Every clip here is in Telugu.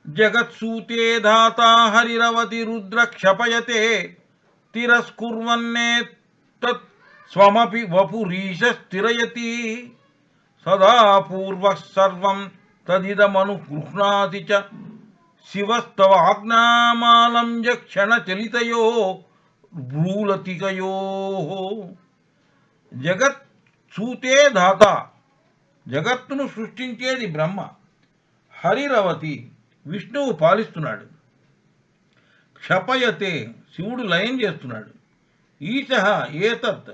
जगत्सूते धाता हरिरवति रुद्र क्षपयते तिरस्कुर्वन्ने तत् स्वमपि वपुरीश स्थिरयति सदा पूर्वः सर्वं तदिदमनुगृह्णाति च शिवस्तव आज्ञामालम्ब्य क्षणचलितयो भ्रूलतिकयोः जगत् सूते धाత జగత్తును సృష్టించేది బ్రహ్మ హరిరవతి విష్ణువు పాలిస్తున్నాడు క్షపయతే శివుడు లయం చేస్తున్నాడు ఈశః ఏతత్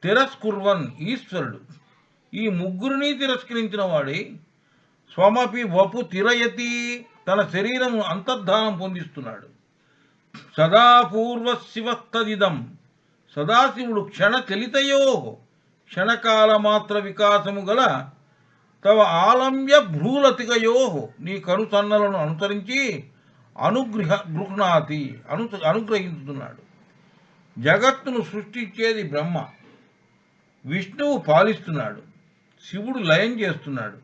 తిరస్కుర్వన్ ఈశ్వరుడు ఈ ముగ్గురిని తిరస్కరించిన వాడే స్వమపి వపు తిరయతి తన శరీరము అంతర్ధానం పొందిస్తున్నాడు సదా పూర్వ శివస్తదిదం సదాశివుడు క్షణచలితయో క్షణకాల మాత్ర వికాసము గల తవ ఆలమ్య భ్రూలతికయో నీ కనుసన్నలను అనుసరించి గృహ్ణాతి అనుగ్రహించుతున్నాడు జగత్తును సృష్టించేది బ్రహ్మ విష్ణువు పాలిస్తున్నాడు శివుడు లయం చేస్తున్నాడు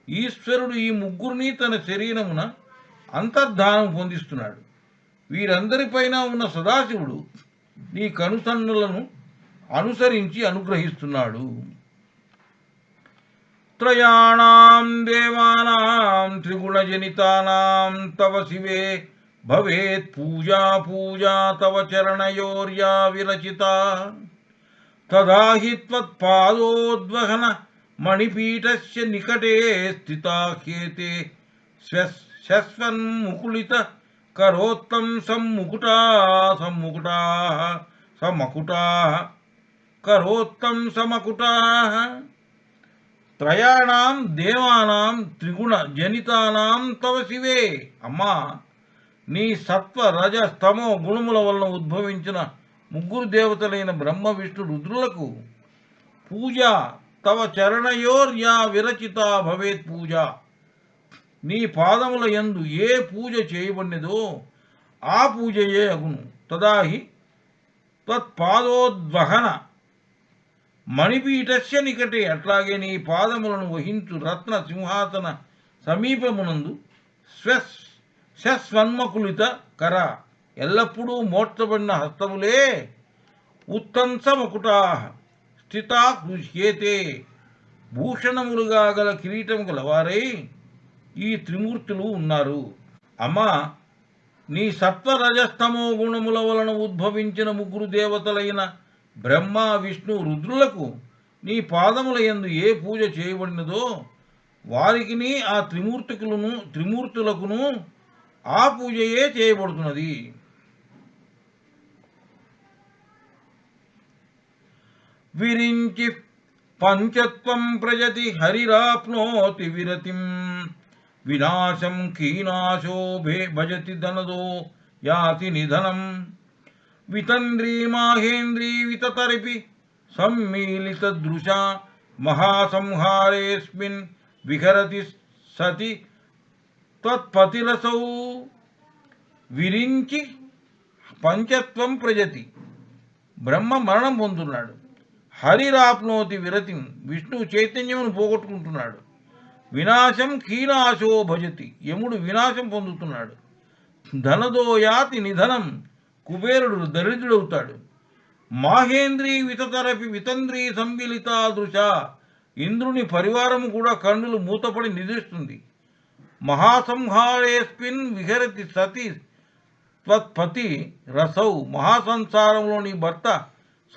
ఈశ్వరుడు ఈ ముగ్గురిని తన శరీరమున అంతర్ధానం పొందిస్తున్నాడు వీరందరిపైన ఉన్న సదాశివుడు నీ కనుసన్నులను అనుసరించి అనుగ్రహిస్తున్నాడు త్రయాణాం దేవానాం త్రిగుణజనితానాం తవ శివే భవేత్ పూజా పూజా తవ చరణయోర్యా విరచిత తదా హి త్వత్పాదోద్వహన మణిపీఠస్య నికటే స్థితా హ్యేతే శశ్వన్ముకుళిత కరోత్తం సమ్మకుటా కరోత్తం సమకుటా త్రయాణాం దేవానాం త్రిగుణ జనితానాం తవ శివే అమ్మా నీ సత్వ రజ స్తమో గుణముల వలన ఉద్భవించిన ముగ్గురు దేవతలైన బ్రహ్మ విష్ణు రుద్రులకు పూజ తవ చరణయోర్యా విరచిత భవేత్ పూజ నీ పాదముల యందు ఏ పూజ చేయబడినదో ఆ పూజయే అగును తదాహి తత్పాదోద్వహన మణిపీఠస్య నికటే అట్లాగే నీ పాదములను వహించు రత్న సింహాసన సమీపమునందు శస్వన్మకులిత కర ఎల్లప్పుడూ మోర్చబడిన హస్తములే ఉత్తంసమకుటా స్థితా హృష్యేతే భూషణములుగా గల కిరీటము గలవారై ఈ త్రిమూర్తులు ఉన్నారు అమ్మా నీ సత్వరజస్తమో గుణముల వలన ఉద్భవించిన ముగ్గురు దేవతలైన బ్రహ్మ విష్ణు రుద్రులకు నీ పాదముల యందు ఏ పూజ చేయబడినదో వారికిని ఆ త్రిమూర్తులకును ఆ పూజయే చేయబడుతున్నది విరించి పంచత్వం ప్రజతి హరిరాప్నోతి విరతిం వినాశం కీనాశో భజతి ధనదో యాతి నిధనం వితంద్రీ మాహేంద్రీ వితతరిపి సమ్మీలిత దృశ మహాసంహారేస్మిన్ విహరతి సతి తత్పతిరసౌ విరించి పంచత్వం ప్రజతి బ్రహ్మ మరణం పొందుతున్నాడు హరిరాప్నోతి విరతిం విష్ణువు చైతన్యమును పోగొట్టుకుంటున్నాడు వినాశం కీనాశో భజతి యముడు వినాశం పొందుతున్నాడు ధనదోయాతి నిధనం కుబేరుడు దరిద్రుడవుతాడు మాహేంద్రీ వితతరపి వితంద్రీ సంవిలితా దృశ ఇంద్రుని పరివారము కూడా కన్నులు మూతపడి నిద్రిస్తుంది మహాసంహారేస్మిన్ విహరతి సతి త్వత్పతి రసౌ మహాసంసారంలోని భర్త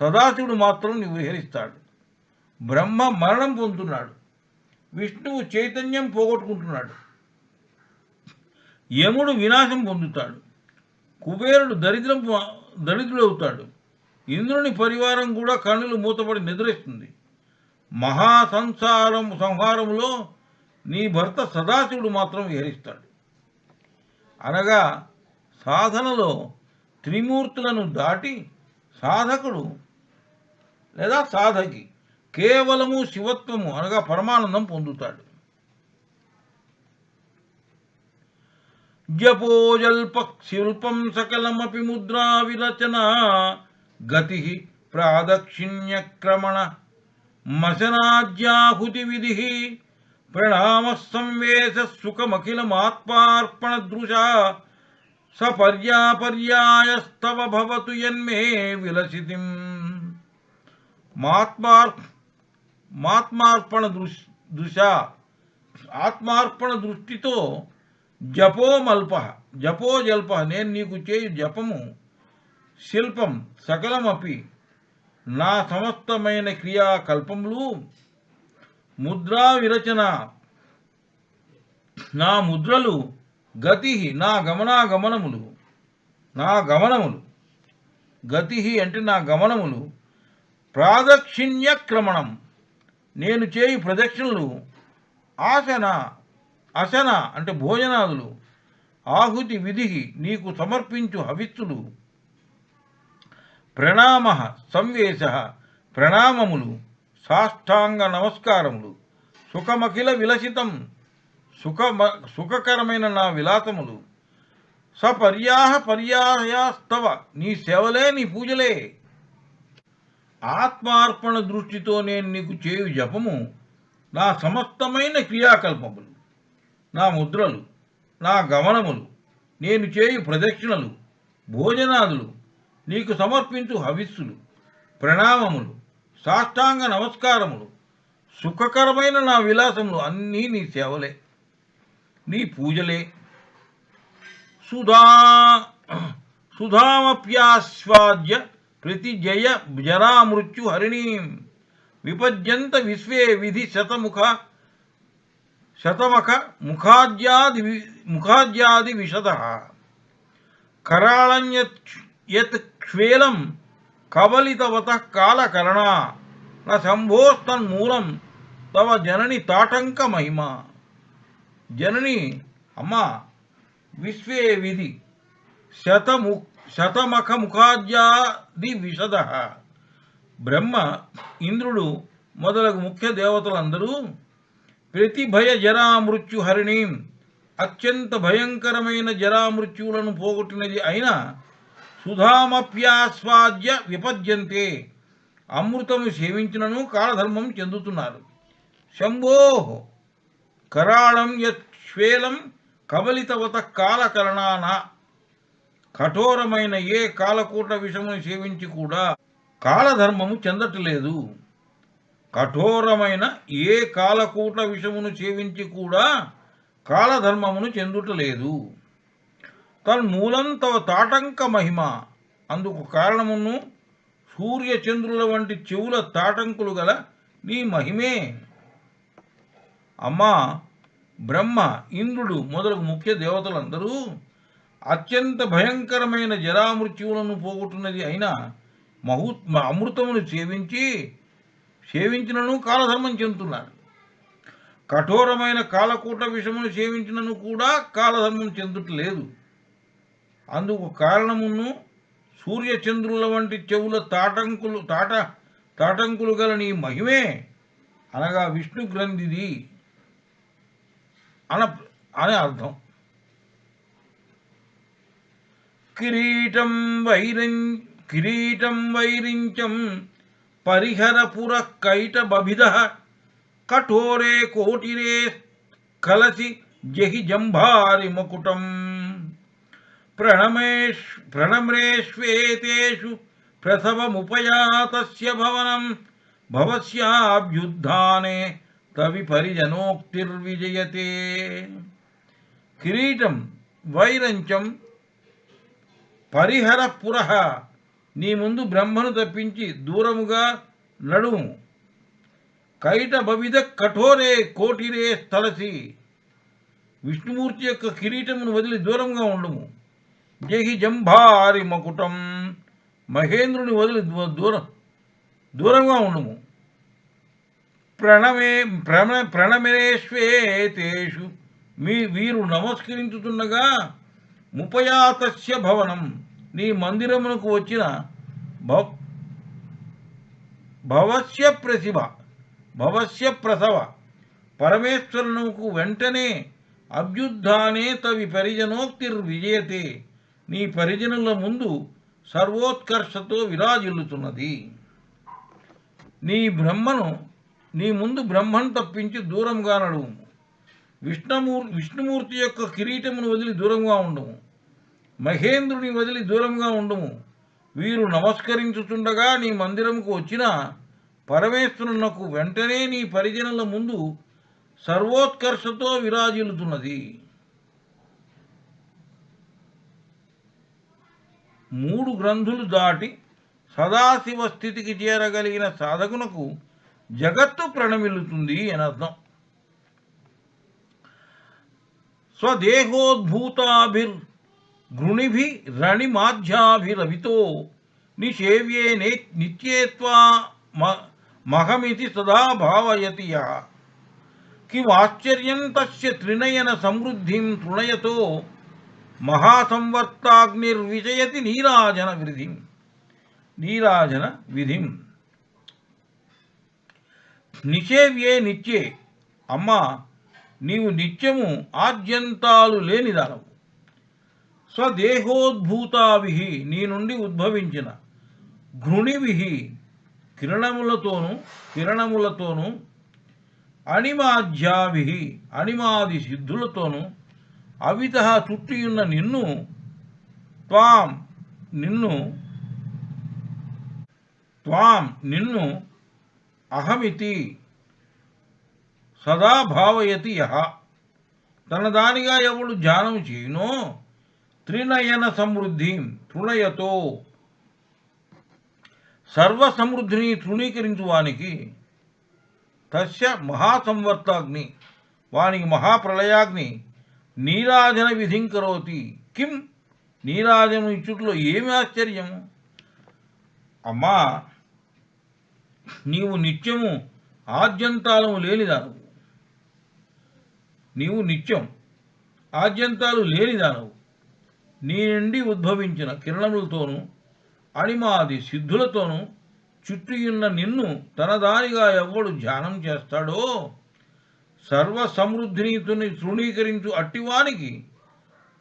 సదాశివుడు మాత్రం విహరిస్తాడు బ్రహ్మ మరణం పొందుతున్నాడు విష్ణువు చైతన్యం పోగొట్టుకుంటున్నాడు యముడు వినాశం పొందుతాడు కుబేరుడు దరిద్రుడవుతాడు ఇంద్రుని పరివారం కూడా కన్నులు మూతపడి నిద్రిస్తుంది సంహారములో నీ భర్త సదాశివుడు మాత్రం విహరిస్తాడు అనగా సాధనలో త్రిమూర్తులను దాటి సాధకుడు లేదా సాధకి కేవలము శివత్వము అనగా పరమానందం పొందుతాడు జపోజల్ప శిల్పం సకలమపి ముద్రా విరచన గతి ప్రాదక్షిణ్యక్రమణ మశనాజ్యాహుతి విధి ప్రణామ సంవేశ సుఖమఖిలమాత్మార్పణదృశా సపర్యాపర్యాయస్తవ భవతు యన్మే విలసితిం. మాత్మార్పణ దృశ, ఆత్మార్పణ దృష్టితో జపోమల్ప, జపోజల్ప, నేను నీకు చేయు జపము శిల్పం సకలమపి, నా సమస్తమైన క్రియాకల్పములు, ముద్రా విరచన, నా ముద్రలు, గతి, నా గమనాగమనములు, నా గమనములు, గతి అంటే నా గమనములు, ప్రాదక్షిణ్య క్రమణం, నేను చేయు ప్రదక్షిణలు, ఆసన, అసన అంటే భోజనాదులు, ఆహుతి విధి, నీకు సమర్పించు హవిస్సులు, ప్రణామ సంవేశ, ప్రణామములు, సాష్టాంగ నమస్కారములు, సుఖమఖిల విలసితం, సుఖకరమైన నా విలాసములు, పర్యాయాస్తవ, నీ సేవలే, నీ పూజలే. ఆత్మార్పణ దృష్టితో నేను నీకు చేయు జపము, నా సమస్తమైన క్రియాకల్పములు, నా ముద్రలు, నా గమనములు, నేను చేయు ప్రదక్షిణలు, భోజనాదులు, నీకు సమర్పించు హవిస్సులు, ప్రణామములు, సాష్టాంగ నమస్కారములు, సుఖకరమైన నా విలాసములు అన్నీ నీ సేవలే, నీ పూజలే. సుధామప్యాస్వాద్య ప్రతిజయ జరామృత్యు హరిణీం విపజ్యంత విశ్వే విధి శతమఖ ముఖాద్యాది విశద కరాళం యత్ క్షేలం కబలితవత కాలకరణా న శంభోస్తన్మూలం తవ జనని తాటంక మహిమ. జనని అమ్మా, విశ్వే విధి శతమఖ ముఖాద్యాది విశద, బ్రహ్మ, ఇంద్రుడు మొదలగు ముఖ్య దేవతలందరూ ప్రతిభయ జరామృత్యు హరిణీం, అత్యంత భయంకరమైన జరామృత్యువులను పోగొట్టినది అయిన సుధామప్యాస్వాద్య విపద్యంతే, అమృతము సేవించినను కాలధర్మం చెందుతున్నారు. శంభో కరాళం యశ్వేలం కబలితవత కాలకరణాన, కఠోరమైన ఏ కాలకూట విషమును సేవించి కూడా కాలధర్మము చెందట్లేదు. కఠోరమైన ఏ కాలకూట విషమును సేవించి కూడా కాలధర్మమును చెందుటలేదు. తన్మూలం తవ తాటంక మహిమ, అందుకు కారణమును సూర్యచంద్రుల వంటి చెవుల తాటంకులు గల నీ మహిమే. అమ్మా, బ్రహ్మ, ఇంద్రుడు మొదలగు ముఖ్య దేవతలందరూ అత్యంత భయంకరమైన జరామృత్యువులను పోగొట్టున్నది అయిన అమృతమును సేవించినను కాలధర్మం చెందుతున్నారు. కఠోరమైన కాలకూట విషమును సేవించినను కూడా కాలధర్మం చెందుటలేదు. అందుకు కారణమును సూర్యచంద్రుల వంటి చెవుల తాటంకులు గల నీ మహిమే, అనగా విష్ణు గ్రంథిది అనే అర్థం. కిరీటం వైరించం పరిహరపుర కైట బభిద కఠోరే కోటిరే కలసి జహి జంభారి మకుటం ప్రణమ్రేష్వేతేషు ప్రసవముపయాతస్య భవనం భవస్యాభ్యుద్ధానే తవి పరిజనోక్తిర్విజయతే. కిరీటం వైరంచం పరిహరపుర, నీ ముందు బ్రహ్మను తప్పించి దూరముగా నడుము. కైట బవిద కఠోరే కోటిరే స్థలసి, విష్ణుమూర్తి యొక్క కిరీటమును వదిలి దూరంగా ఉండుము. జహి జంభారి మకుటం, మహేంద్రుని వదిలి దూరంగా ఉండుము. ప్రణమేష్వేతేషు, వీరు నమస్కరించుతున్నగా ముపయాతస్య భవనం, నీ మందిరమునకు వచ్చిన భవస్య ప్రసవ పరమేశ్వరునకు వెంటనే అభ్యుద్ధానే తవి పరిజనోక్తిర్విజయతే, నీ పరిజనుల ముందు సర్వోత్కర్షతో విరాజిల్లుతున్నది. నీ బ్రహ్మను నీ ముందు బ్రహ్మను తప్పించి దూరంగా నడువుము. విష్ణుమూర్తి యొక్క కిరీటమును వదిలి దూరంగా ఉండుము. మహేంద్రుని వదిలి దూరంగా ఉండుము. వీరు నమస్కరించుచుండగా నీ మందిరముకు వచ్చిన పరమేశ్వరునకు వెంటనే నీ పరిజనుల ముందు సర్వోత్కర్షతో విరాజిల్లుతున్నది. 3 గ్రంథులు దాటి సదాశివ స్థితికి చేరగలిగిన సాధకునకు జగత్తు ప్రణమిల్లుతుంది అని అర్థం. స్వదేహోద్భూతాభిర్ గృణిభి రణిమాధ్యాభిరవితో నిషేవ్యే నిత్యేత్వా మహమితి సదా భావయతి యః కిమాశ్చర్యం తస్య త్రినయన సమృద్ధిం తృణయతో మహాసంవర్తాగ్నిర్విజయతి నీరాజన విధిం. నిషేవ్యే నిత్యే, అమ్మా నీవు నిత్యము ఆద్యంతాలు లేనిదానవు. స్వదేహోద్భూతాభి నీ నుండి ఉద్భవించిన, ఘృణిభి కిరణములతోనూ, అణిమాధ్యాభి అణిమాది సిద్ధులతోనూ, అవిత చుట్టియున్న నిన్ను అహమితి సదా భావయతి యః తన దానిగా ఎవడు ధ్యానం చేయునో త్రినయన సమృద్ధిం తృణయతో సర్వసమృద్ధిని తృణీకరించువానికి తస్య మహాసంవర్తాగ్ని వానికి మహాప్రళయాగ్ని నీరాజన విధిం కరోతి. కిం నీరాజనం ఇచ్చుట్లో ఏమి ఆశ్చర్యము? అమ్మా నీవు నిత్యము ఆద్యంతాలము లేనిదానవు. నీవు నిత్యం ఆద్యంతాలు లేనిదానవు. నీ నుండి ఉద్భవించిన కిరణములతోనూ అణిమాది సిద్ధులతోనూ చుట్టియున్న నిన్ను తనదానిగా ఎవ్వడు ధ్యానం చేస్తాడో సర్వసమృద్ధిని తృణీకరించు అట్టివానికి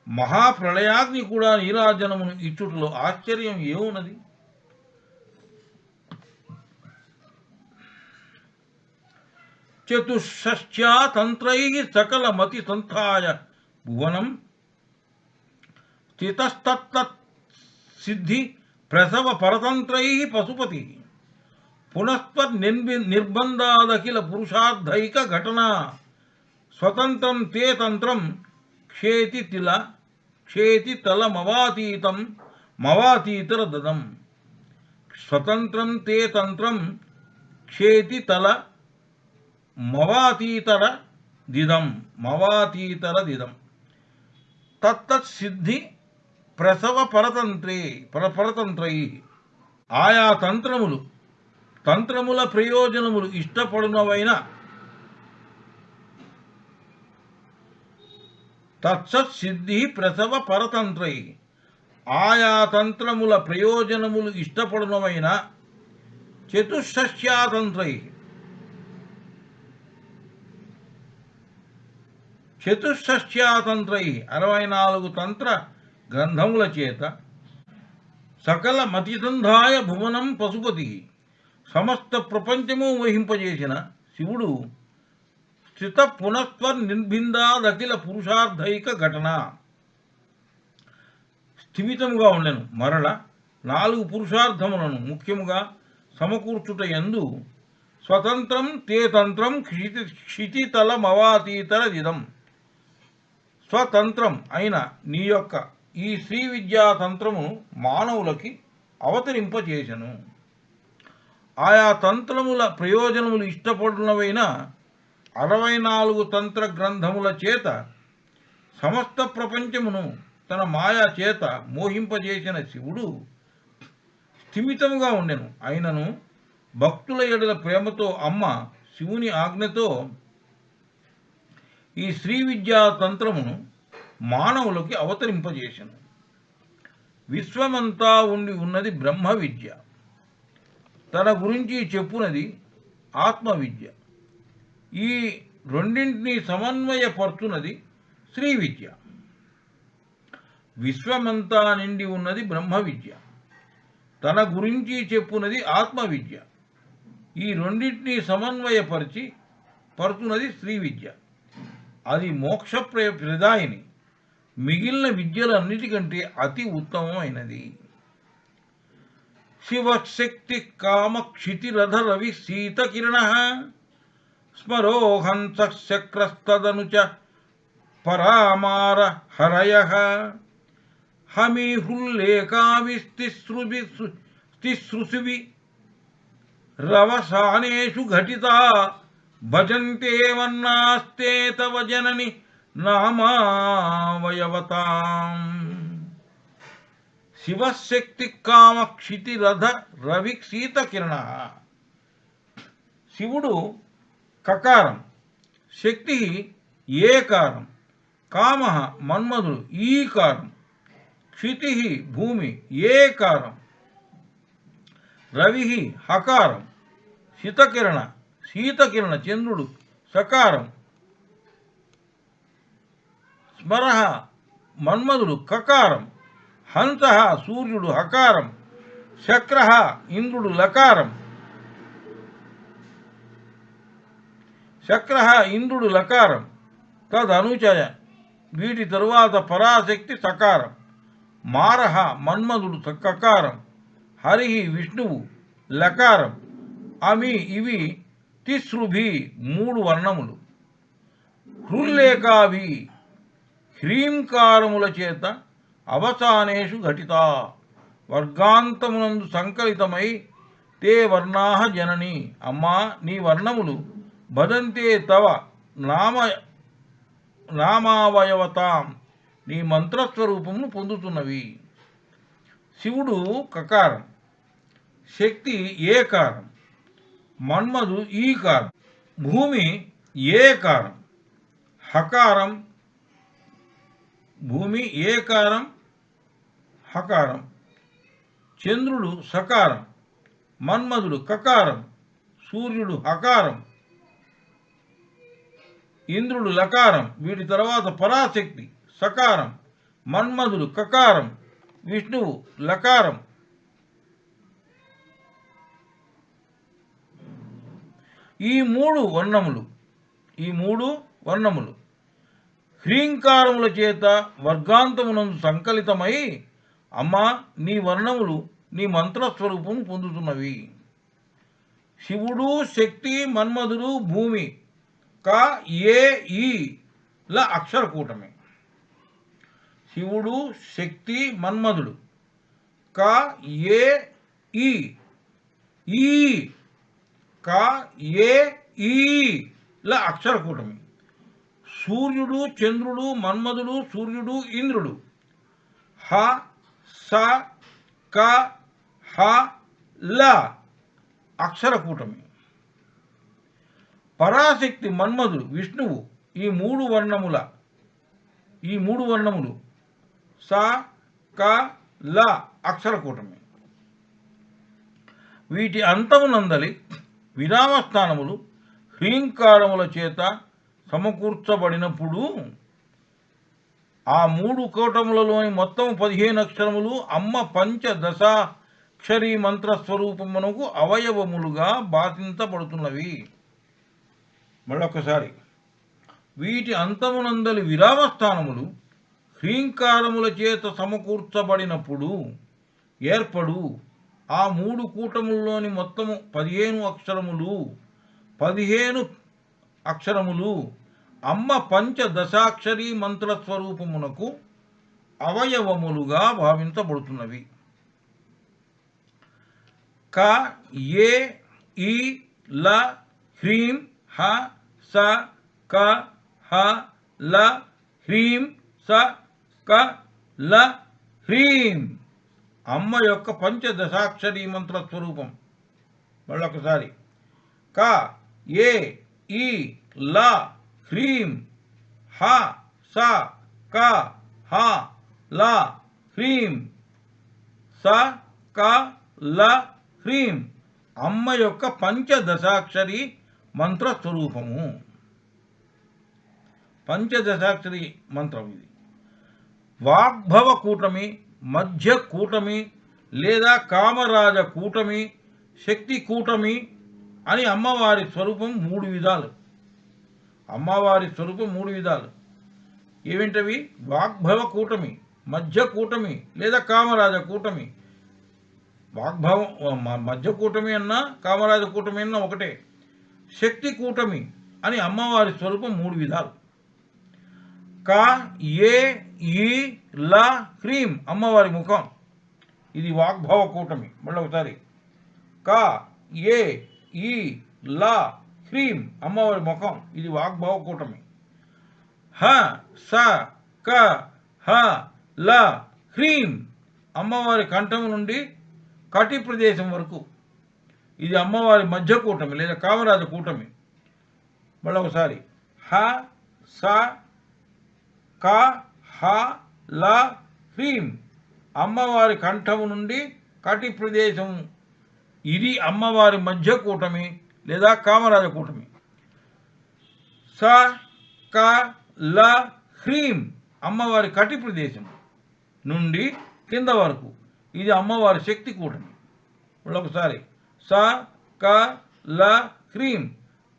మహాప్రళయాగ్ని కూడా నీరాజనమును ఇచ్చుటలో ఆశ్చర్యం ఏమున్నది? చతుషష్ట్యా తంత్రై సకలమతి సంస్థాయ భువనం స్థితస్తత్ సిద్ధి ప్రసవ పరతంత్రై పశుపతి పునఃత్వర్ నిర్బంధాదఖిల పురుషార్థైక ఘటన స్వతంత్రం తే తంత్రం క్షేతితలమవాతీతం మవాతీతర దదం. స్వతంత్రం తే తంత్రం క్షేతితల మవాతీతర దిదం తత్తత్ సిద్ధి ప్రసవ పరతంత్రై ఆయా తంత్రముల ప్రయోజనములు ఇష్టపడునవైన తత్సత్ సిద్ధి ప్రసవ పరతంత్రై ఆయా తంత్రముల ప్రయోజనములు ఇష్టపడునవైన చతుషష్ట్యాతంత్రై 64 తంత్ర గ్రంథముల చేత సకల మతిసంధాయ భువనం పశుపతి సమస్త ప్రపంచము వహింపజేసిన శివుడు స్థిత పునఃత్వర్ నిర్భిందాదఖిల పురుషార్థైక ఘటన స్థిమితముగా ఉండెను. మరల 4 పురుషార్థములను ముఖ్యముగా సమకూర్చుట యందు స్వతంత్రం తే తంత్రం క్షితితలమవాతీతర దిదం స్వతంత్రం అయిన నీ యొక్క ఈ శ్రీ విద్యా తంత్రమును మానవులకి అవతరింపచేసెను. ఆయా తంత్రముల ప్రయోజనములు ఇష్టపడినవైన 64 తంత్ర గ్రంథముల చేత సమస్త ప్రపంచమును తన మాయా చేత మోహింపజేసిన శివుడు స్థిమితముగా ఉండెను. అయినను భక్తుల ఎడల ప్రేమతో అమ్మ శివుని ఆజ్ఞతో ఈ శ్రీ విద్యా తంత్రమును మానవులకి అవతరింపజేసెను. విశ్వమంతా ఉన్నది బ్రహ్మ విద్య, తన గురించి చెప్పునది ఆత్మ విద్య. ఈ రెండింటినీ సమన్వయపరుచున్నది శ్రీ విద్య. విశ్వమంతా నిండి ఉన్నది బ్రహ్మ విద్య, తన గురించి చెప్పునది ఆత్మ విద్య. ఈ రెండింటినీ పరుచున్నది స్త్రీ విద్య. అది మోక్ష ప్రదాయిని, మిగిలిన విద్యలన్నిటికంటే అతి ఉత్తమమైనది. శివశక్తి కామక్షితిరథ రవి శీతకిరణ స్మరోహంస చక్రస్తదనుచ పరామార హరయ హమీహృల్లేకావిస్తిసృసువి రవసానేషు ఘటితా భజంతే వర్ణాస్తే తవ జనని నామావయవతాం. శివశక్తి కామక్షితిరథ రవి శీతకిరణ. శివుడు కకారం, శక్తి ఏకారం, కామ మన్మధుడు ఈకారం, క్షితి భూమి ఏకారం, రవి హకారం, శీతకిరణ చంద్రుడు సకారం, స్మర మన్మధుడు కకారం, హంస సూర్యుడు హకారం, శక్ర ఇంద్రుడు లకారం, తదనుచయ వీటి తరువాత పరాశక్తి సకారం, మారహ మన్మధుడు కకారం, హరి విష్ణువు లకారం, అమి ఇవి తిసృభి 3 వర్ణములు, హృల్లేకావి హ్రీంకారముల చేత అవసానేషు ఘటితా వర్గాంతమునందు సంకలితమై తే వర్ణాహ జనని. అమ్మా, నీ వర్ణములు భజంతే తవ నామావయవతాం, నీ మంత్రస్వరూపమును పొందుతున్నవి. శివుడు కకారం, శక్తి ఏకారం, మన్మధు ఈకారం, భూమి ఏకారం, హకారం, భూమి ఏకారం హకారం, చంద్రుడు సకారం, మన్మధుడు కకారం, సూర్యుడు హకారం, ఇంద్రుడు లకారం, వీటి తర్వాత పరాశక్తి సకారం, మన్మధుడు కకారం, విష్ణువు లకారం. ఈ మూడు వర్ణములు హ్రీంకారముల చేత వర్గాంతమునందు సంకలితమై అమ్మా, నీ వర్ణములు నీ మంత్రస్వరూపం పొందుతున్నవి. శివుడు శక్తి మన్మధుడు భూమి క ఏ ఈ ల అక్షరకూటమి. శివుడు శక్తి మన్మధుడు క ఏ ఈ క ఏ ఈ ల అక్షరకూటమి. సూర్యుడు చంద్రుడు మన్మధుడు సూర్యుడు ఇంద్రుడు హ స క హ ల అక్షరకూటమి. పరాశక్తి మన్మధుడు విష్ణువు ఈ మూడు వర్ణములు స క ల అక్షరకూటమి. వీటి అంతమునందలి విరామస్థానములు హ్రీంకారముల చేత సమకూర్చబడినప్పుడు ఆ 3 కూటములలోని మొత్తం 15 అక్షరములు అమ్మ పంచదశాక్షరీ మంత్రస్వరూపమునకు అవయవములుగా భాషించబడుతున్నవి. మళ్ళొక్కసారి, వీటి అంతమునందలి విరామస్థానములు హ్రీంకారముల చేత సమకూర్చబడినప్పుడు ఏర్పడు ఆ 3 కూటముల్లోని మొత్తము 15 అక్షరములు అమ్మ పంచదశాక్షరీ మంత్రస్వరూపమునకు అవయవములుగా భావించబడుతున్నవి. క ఏ ఈ ల హ్రీం హ స క హ ల హ్రీం స క ల హ్రీం అమ్మ యొక్క పంచదశాక్షరీ మంత్రస్వరూపం. మళ్ళొకసారి, క ఏ ఈ ల హ్రీం హ స క హ ల హ్రీం స క ల హ్రీం అమ్మ యొక్క పంచదశాక్షరి మంత్రస్వరూపము. పంచదశాక్షరి మంత్రం ఇది. వాగ్భవ కూటమి, మధ్య కూటమి లేదా కామరాజ కూటమి, శక్తి కూటమి, అని అమ్మవారి స్వరూపం 3 విధాలు. అమ్మవారి స్వరూపం 3 విధాలు. ఏమిటవి? వాగ్భవ కూటమి, మధ్య కూటమి లేదా కామరాజ కూటమి. వాగ్భవం మధ్య కూటమి అన్నా కామరాజ కూటమి అన్నా ఒకటే. శక్తి కూటమి అని అమ్మవారి స్వరూపం 3 విధాలు. క ఏ ఈ ల హ్రీం అమ్మవారి ముఖం, ఇది వాగ్భవ కూటమి. మళ్ళీ ఒకసారి, క ఏ ఈ ల హ్రీం అమ్మవారి ముఖం, ఇది వాగ్భవ కూటమి. హ స క హ ల హ్రీం అమ్మవారి కంఠం నుండి కటి ప్రదేశం వరకు, ఇది అమ్మవారి మధ్య కూటమి లేదా కామరాజ కూటమి. మళ్ళీ ఒకసారి, హ స క హ ల హ్రీం అమ్మవారి కంఠము నుండి కటి ప్రదేశం, ఇది అమ్మవారి మధ్య కూటమి లేదా కామరాజ కూటమి. స క ల హ్రీం అమ్మవారి కటి ప్రదేశం నుండి కింద వరకు, ఇది అమ్మవారి శక్తి కూటమి. ఒకసారి, స క ల హ్రీం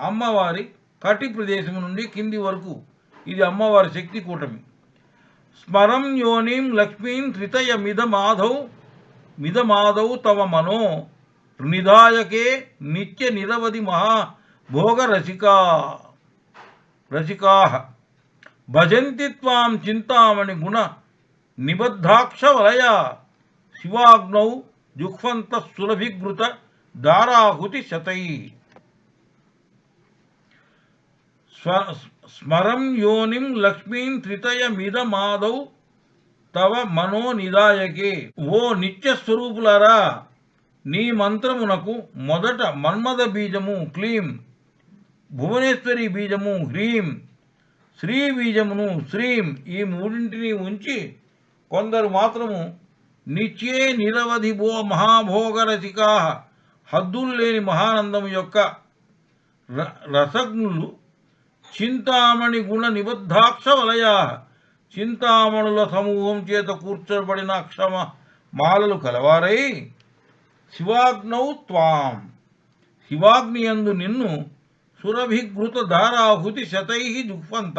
అమ్మవారి కటి ప్రదేశం నుండి కింది వరకు, ఇది అమ్మవారి శక్తి కూటమి. స్మరం యోనిం లక్ష్మీం త్రితయ మిదమాధౌ తవ మనో నిదాయకే నిత్య నిరవధి మహాభోగ రసికా భజంతి త్వాం చింతామణి గుణ నిబద్ధాక్ష వలయ శివాగ్నౌ జుక్వంత సురభిగృత దారాహుతి శతై. స్మరం యోనిం లక్ష్మీం త్రితయ మిదమాధౌ తవ మనో నిదాయకే. ఓ నిత్య స్వరూపులారా, నీ మంత్రమునకు మొదట మన్మథ బీజము క్లీం, భువనేశ్వరి బీజము హ్రీం, శ్రీ బీజమును శ్రీం, ఈ మూడింటిని ఉంచి కొందరు మాత్రము నిత్యే నిరవధి మహాభోగరసికా హద్దుల్లేని మహానందము యొక్క రసజ్ఞులు, చింతామణి గుణ నిబద్ధాక్ష వలయా చింతామణుల సమూహం చేత కూర్చోబడిన అక్షమ మాలలు కలవారై, శివాగ్నౌ త్వాం శివాగ్నియందు నిన్ను సురభిఘృత ధారాహుతి శతై జుహ్వంత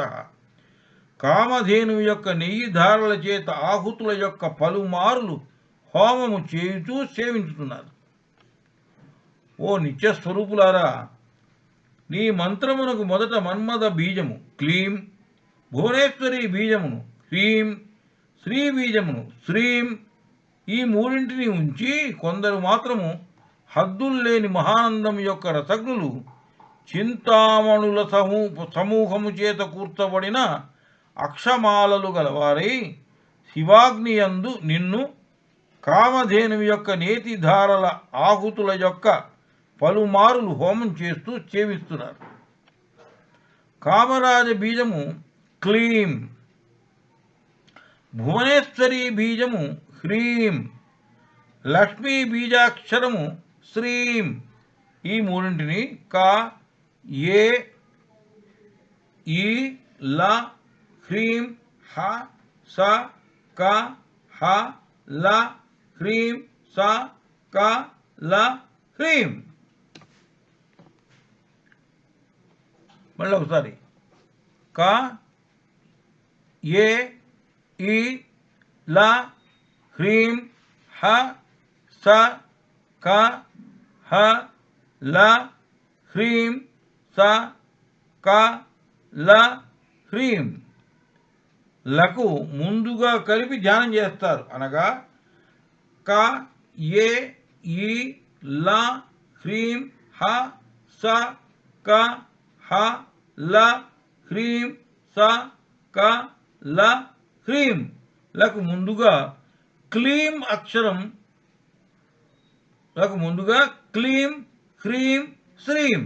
కామధేనువు యొక్క నెయ్యి ధారల చేత ఆహుతుల యొక్క పలుమారులు హోమము చేయుతూ సేవించుతున్నారు. ఓ నిత్యస్వరూపులారా, నీ మంత్రమునకు మొదట మన్మథ బీజము క్లీం, భువనేశ్వరి బీజమును హ్రీం, శ్రీ బీజమును శ్రీం, ఈ మూడింటిని ఉంచి కొందరు మాత్రము హద్దుల్లేని మహానందం యొక్క రసజ్ఞులు, చింతామణుల సమూహము చేత కూర్చబడిన అక్షమాలలు గలవారై, శివాగ్నియందు నిన్ను కామధేనువు యొక్క నేతిధారల ఆహుతుల యొక్క పలుమారులు హోమం చేస్తూ సేవిస్తున్నారు. కామరాజ బీజము క్లీం, భువనేశ్వరి బీజము హ్రీం, లక్ష్మీ బీజాక్షరము శ్రీం, ఈ మూడింటిని క ఏ ఈ ల హ్రీం హ స క హ ల హ్రీం స క ల హ్రీం. మళ్ళీ ఒకసారి, క ఏ ఈ ల హ్రీం హ స క హ ల హ్రీం స క ల హ్రీం లకు ముందుగా కలిపి ధ్యానం చేస్తారు. అనగా క ఏ ఈ ల హ్రీం హ స క హ ల హ్రీం స క ల హ్రీం లకు ముందుగా క్లీం అక్షరం లకు ముందుగా క్లీం హ్రీం శ్రీం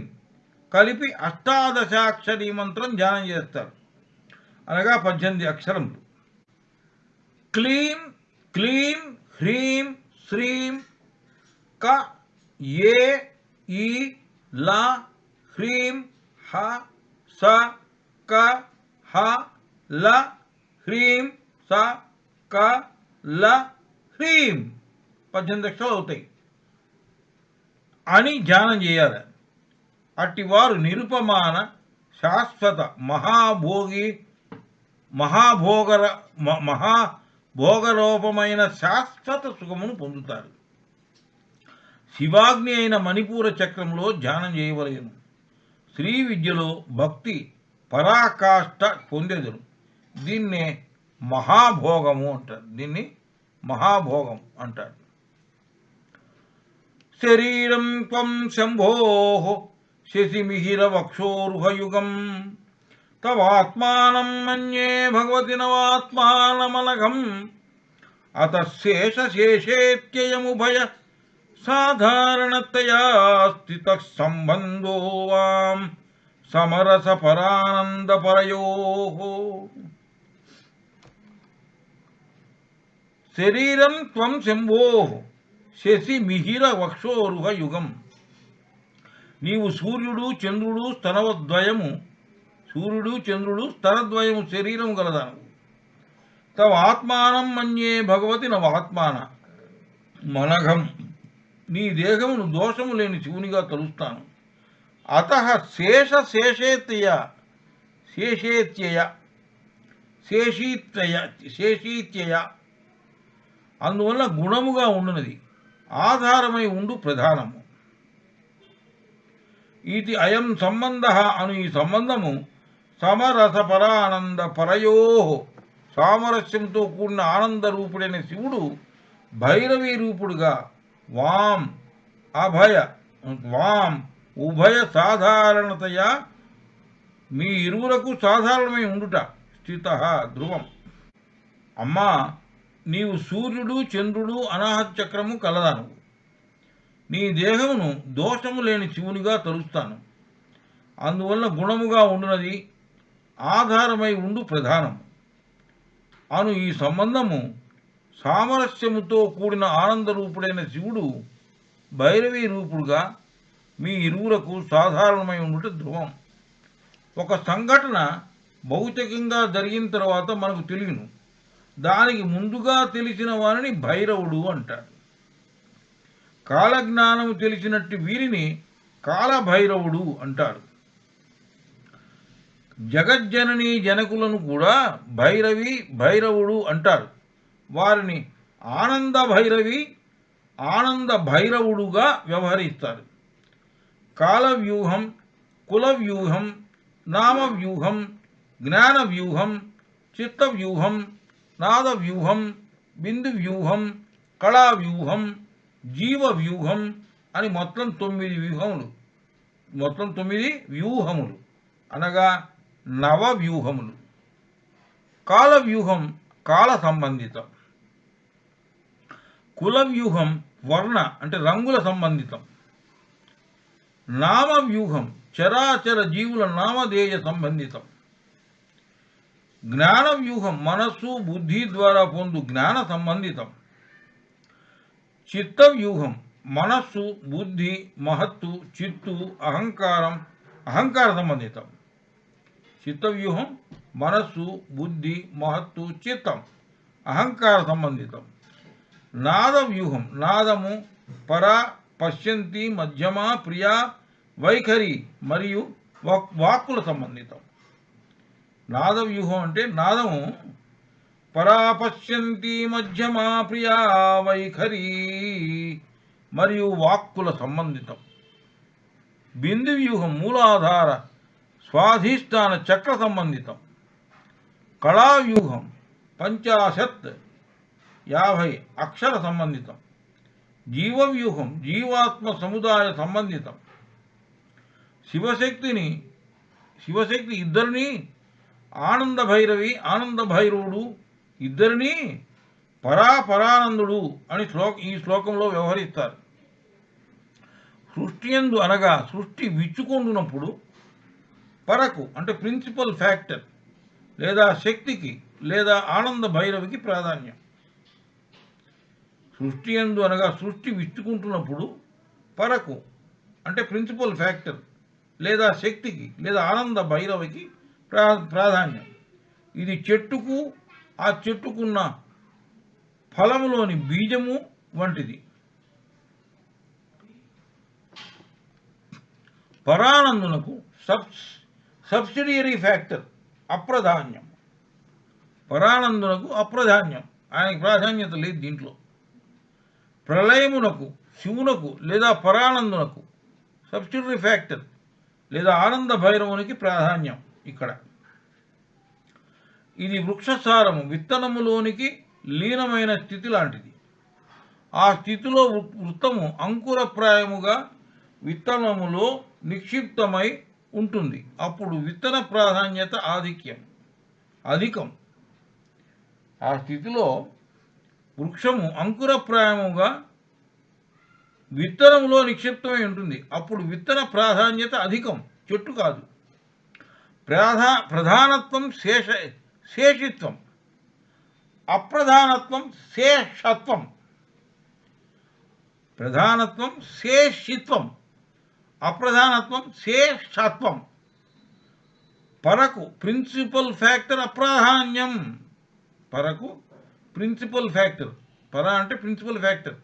కలిపి అష్టాదశాక్షరీ మంత్రం ధ్యానం చేస్తారు. అనగా 18 అక్షరములు. క్లీం క్లీం హ్రీం శ్రీం క ఏ ఈ ల హ్రీం హ స క హ ల హ్రీం స క ల హ్రీం 18 అక్షరాలు అవుతాయి అని ధ్యానం చేయాలి. అట్టివారు నిరుపమాన శాశ్వత మహాభోగరూపమైన శాశ్వత సుఖమును పొందుతారు. శివాగ్ని అయిన మణిపూర చక్రంలో ధ్యానం చేయవలెను. శ్రీ విద్యలో భక్తి పరాకాష్ఠ పొందెదరు. దీన్నే మహాభోగము అంటారు. దీన్ని మహాభోగం అంటారు. శరీరం త్వం శంభోః శశిమిహిర వక్షోరుహయుగం తవాత్మానం మన్యే భగవతి నవాత్మానమనఘం అతశేషశేషేత్యయముభయ సాధారణతయా స్థితః సంబంధో వాం సమరస పరానందపరయోః. శరీరం త్వం శంభోః శశిమిహిర వక్షోరుహయుగం. నీవు సూర్యుడు చంద్రుడు స్తనద్వయము శరీరం గలదాను. తవ ఆత్మానం మన్యే భగవతి నవాత్మాన మనఘం. నీ దేహమును దోషము లేని శివునిగా తలుస్తాను. అతః శేషీత్యయ అందువల్ల గుణముగా ఉండునది, ఆధారమై ఉండు ప్రధానము. ఇది అయం సంబంధ అను ఈ సంబంధము సమరసపరానంద పరయో సామరస్యంతో కూడిన ఆనంద రూపుడైన శివుడు భైరవీ రూపుడుగా వాం ఉభయ సాధారణతయా మీ ఇరువురకు సాధారణమై ఉండుట స్థిత ధ్రువం. అమ్మా, నీవు సూర్యుడు చంద్రుడు అనాహత చక్రము కలదాను. నీ దేహమును దోషము లేని శివునిగా తలుస్తాను. అందువల్ల గుణముగా ఉండునది, ఆధారమై ఉండు ప్రధానము అను ఈ సంబంధము సామరస్యముతో కూడిన ఆనందరూపుడైన శివుడు భైరవీ రూపుడుగా మీ ఇరువురకు సాధారణమై ఉండుట ధ్రువం. ఒక సంఘటన భౌతికంగా జరిగిన తర్వాత మనకు తెలియను. దానికి ముందుగా తెలిసిన వారిని భైరవుడు అంటాడు. కాలజ్ఞానము తెలిసినట్టు వీరిని కాలభైరవుడు అంటారు. జగజ్జనని జనకులను కూడా భైరవుడు అంటారు. వారిని ఆనంద భైరవుడుగా వ్యవహరిస్తారు. కాలవ్యూహం, కులవ్యూహం, నామవ్యూహం, జ్ఞానవ్యూహం, చిత్తవ్యూహం, నాదవ్యూహం, బిందువ్యూహం, కళావ్యూహం, జీవవ్యూహం అని మొత్తం 9 వ్యూహములు అనగా నవవ్యూహములు. కాలవ్యూహం కాల సంబంధితం. కులవ్యూహం వర్ణ అంటే రంగుల సంబంధితం. నామవ్యూహం చరాచర జీవుల నామధేయ సంబంధితం. జ్ఞానవ్యూహం మనస్సు బుద్ధి ద్వారా పొందు జ్ఞాన సంబంధితం. చిత్తవ్యూహం మనస్సు బుద్ధి మహత్తు చిత్తు అహంకార సంబంధితం. చిత్తవ్యూహం మనస్సు బుద్ధి మహత్తు చిత్తం అహంకార సంబంధితం. నాదవ్యూహం నాదము పర పశ్యంతి మధ్యమ ప్రియ వైఖరి మరియు వాక్కుల సంబంధితం. నాదవ్యూహం అంటే నాదము పరాపశ్యంతి మధ్యమ ప్రియ వైఖరి మరియు వాక్కుల సంబంధితం. బిందువ్యూహం మూలాధార స్వాధిష్టాన చక్ర సంబంధితం. కళావ్యూహం 50 అక్షర సంబంధితం. జీవవ్యూహం జీవాత్మ సముదాయ సంబంధితం. శివశక్తి ఇద్దరిని ఆనంద భైరవుడు ఇద్దరిని పరానందుడు అని ఈ శ్లోకంలో వ్యవహరిస్తారు. సృష్టియందు అనగా సృష్టి విచ్చుకొండునప్పుడు పరకు అంటే ప్రిన్సిపల్ ఫ్యాక్టర్ లేదా శక్తికి లేదా ఆనంద భైరవికి ప్రాధాన్యం. సృష్టియందు అనగా సృష్టి విచ్చుకుంటున్నప్పుడు పరకు అంటే ప్రిన్సిపల్ ఫ్యాక్టర్ లేదా శక్తికి లేదా ఆనంద భైరవికి ప్రాధాన్యం. ఇది చెట్టుకు ఆ చెట్టుకున్న ఫలములోని బీజము వంటిది. పరానందునకు సబ్సిడియరీ ఫ్యాక్టర్ అప్రధాన్యం. పరానందునకు అప్రధాన్యం, ఆయనకి ప్రాధాన్యత లేదు దీంట్లో. ప్రళయమునకు శివునకు లేదా పరానందునకు సబ్సిడరీ ఫ్యాక్టర్ లేదా ఆనంద భైరవునికి ప్రాధాన్యం ఇక్కడ. ఇది వృక్షసారము విత్తనములోనికి లీనమైన స్థితి లాంటిది. ఆ స్థితిలో వృత్తము అంకురప్రాయముగా విత్తనములో నిక్షిప్తమై ఉంటుంది. అప్పుడు విత్తన ప్రాధాన్యత అధికం. ఆ స్థితిలో వృక్షము అంకురప్రాయముగా విత్తనములో నిక్షిప్తమై ఉంటుంది. అప్పుడు విత్తన ప్రాధాన్యత అధికం, చెట్టు కాదు. ప్రధానత్వం శేషిత్వం, అప్రధానత్వం శేషత్వం. ప్రధానత్వం శేషిత్వం, అప్రధానత్వం శేషత్వం. పరకు ప్రిన్సిపల్ ఫ్యాక్టర్ అప్రాధాన్యం. పరకు ప్రిన్సిపల్ ఫ్యాక్టర్, పర అంటే ప్రిన్సిపల్ ఫ్యాక్టర్,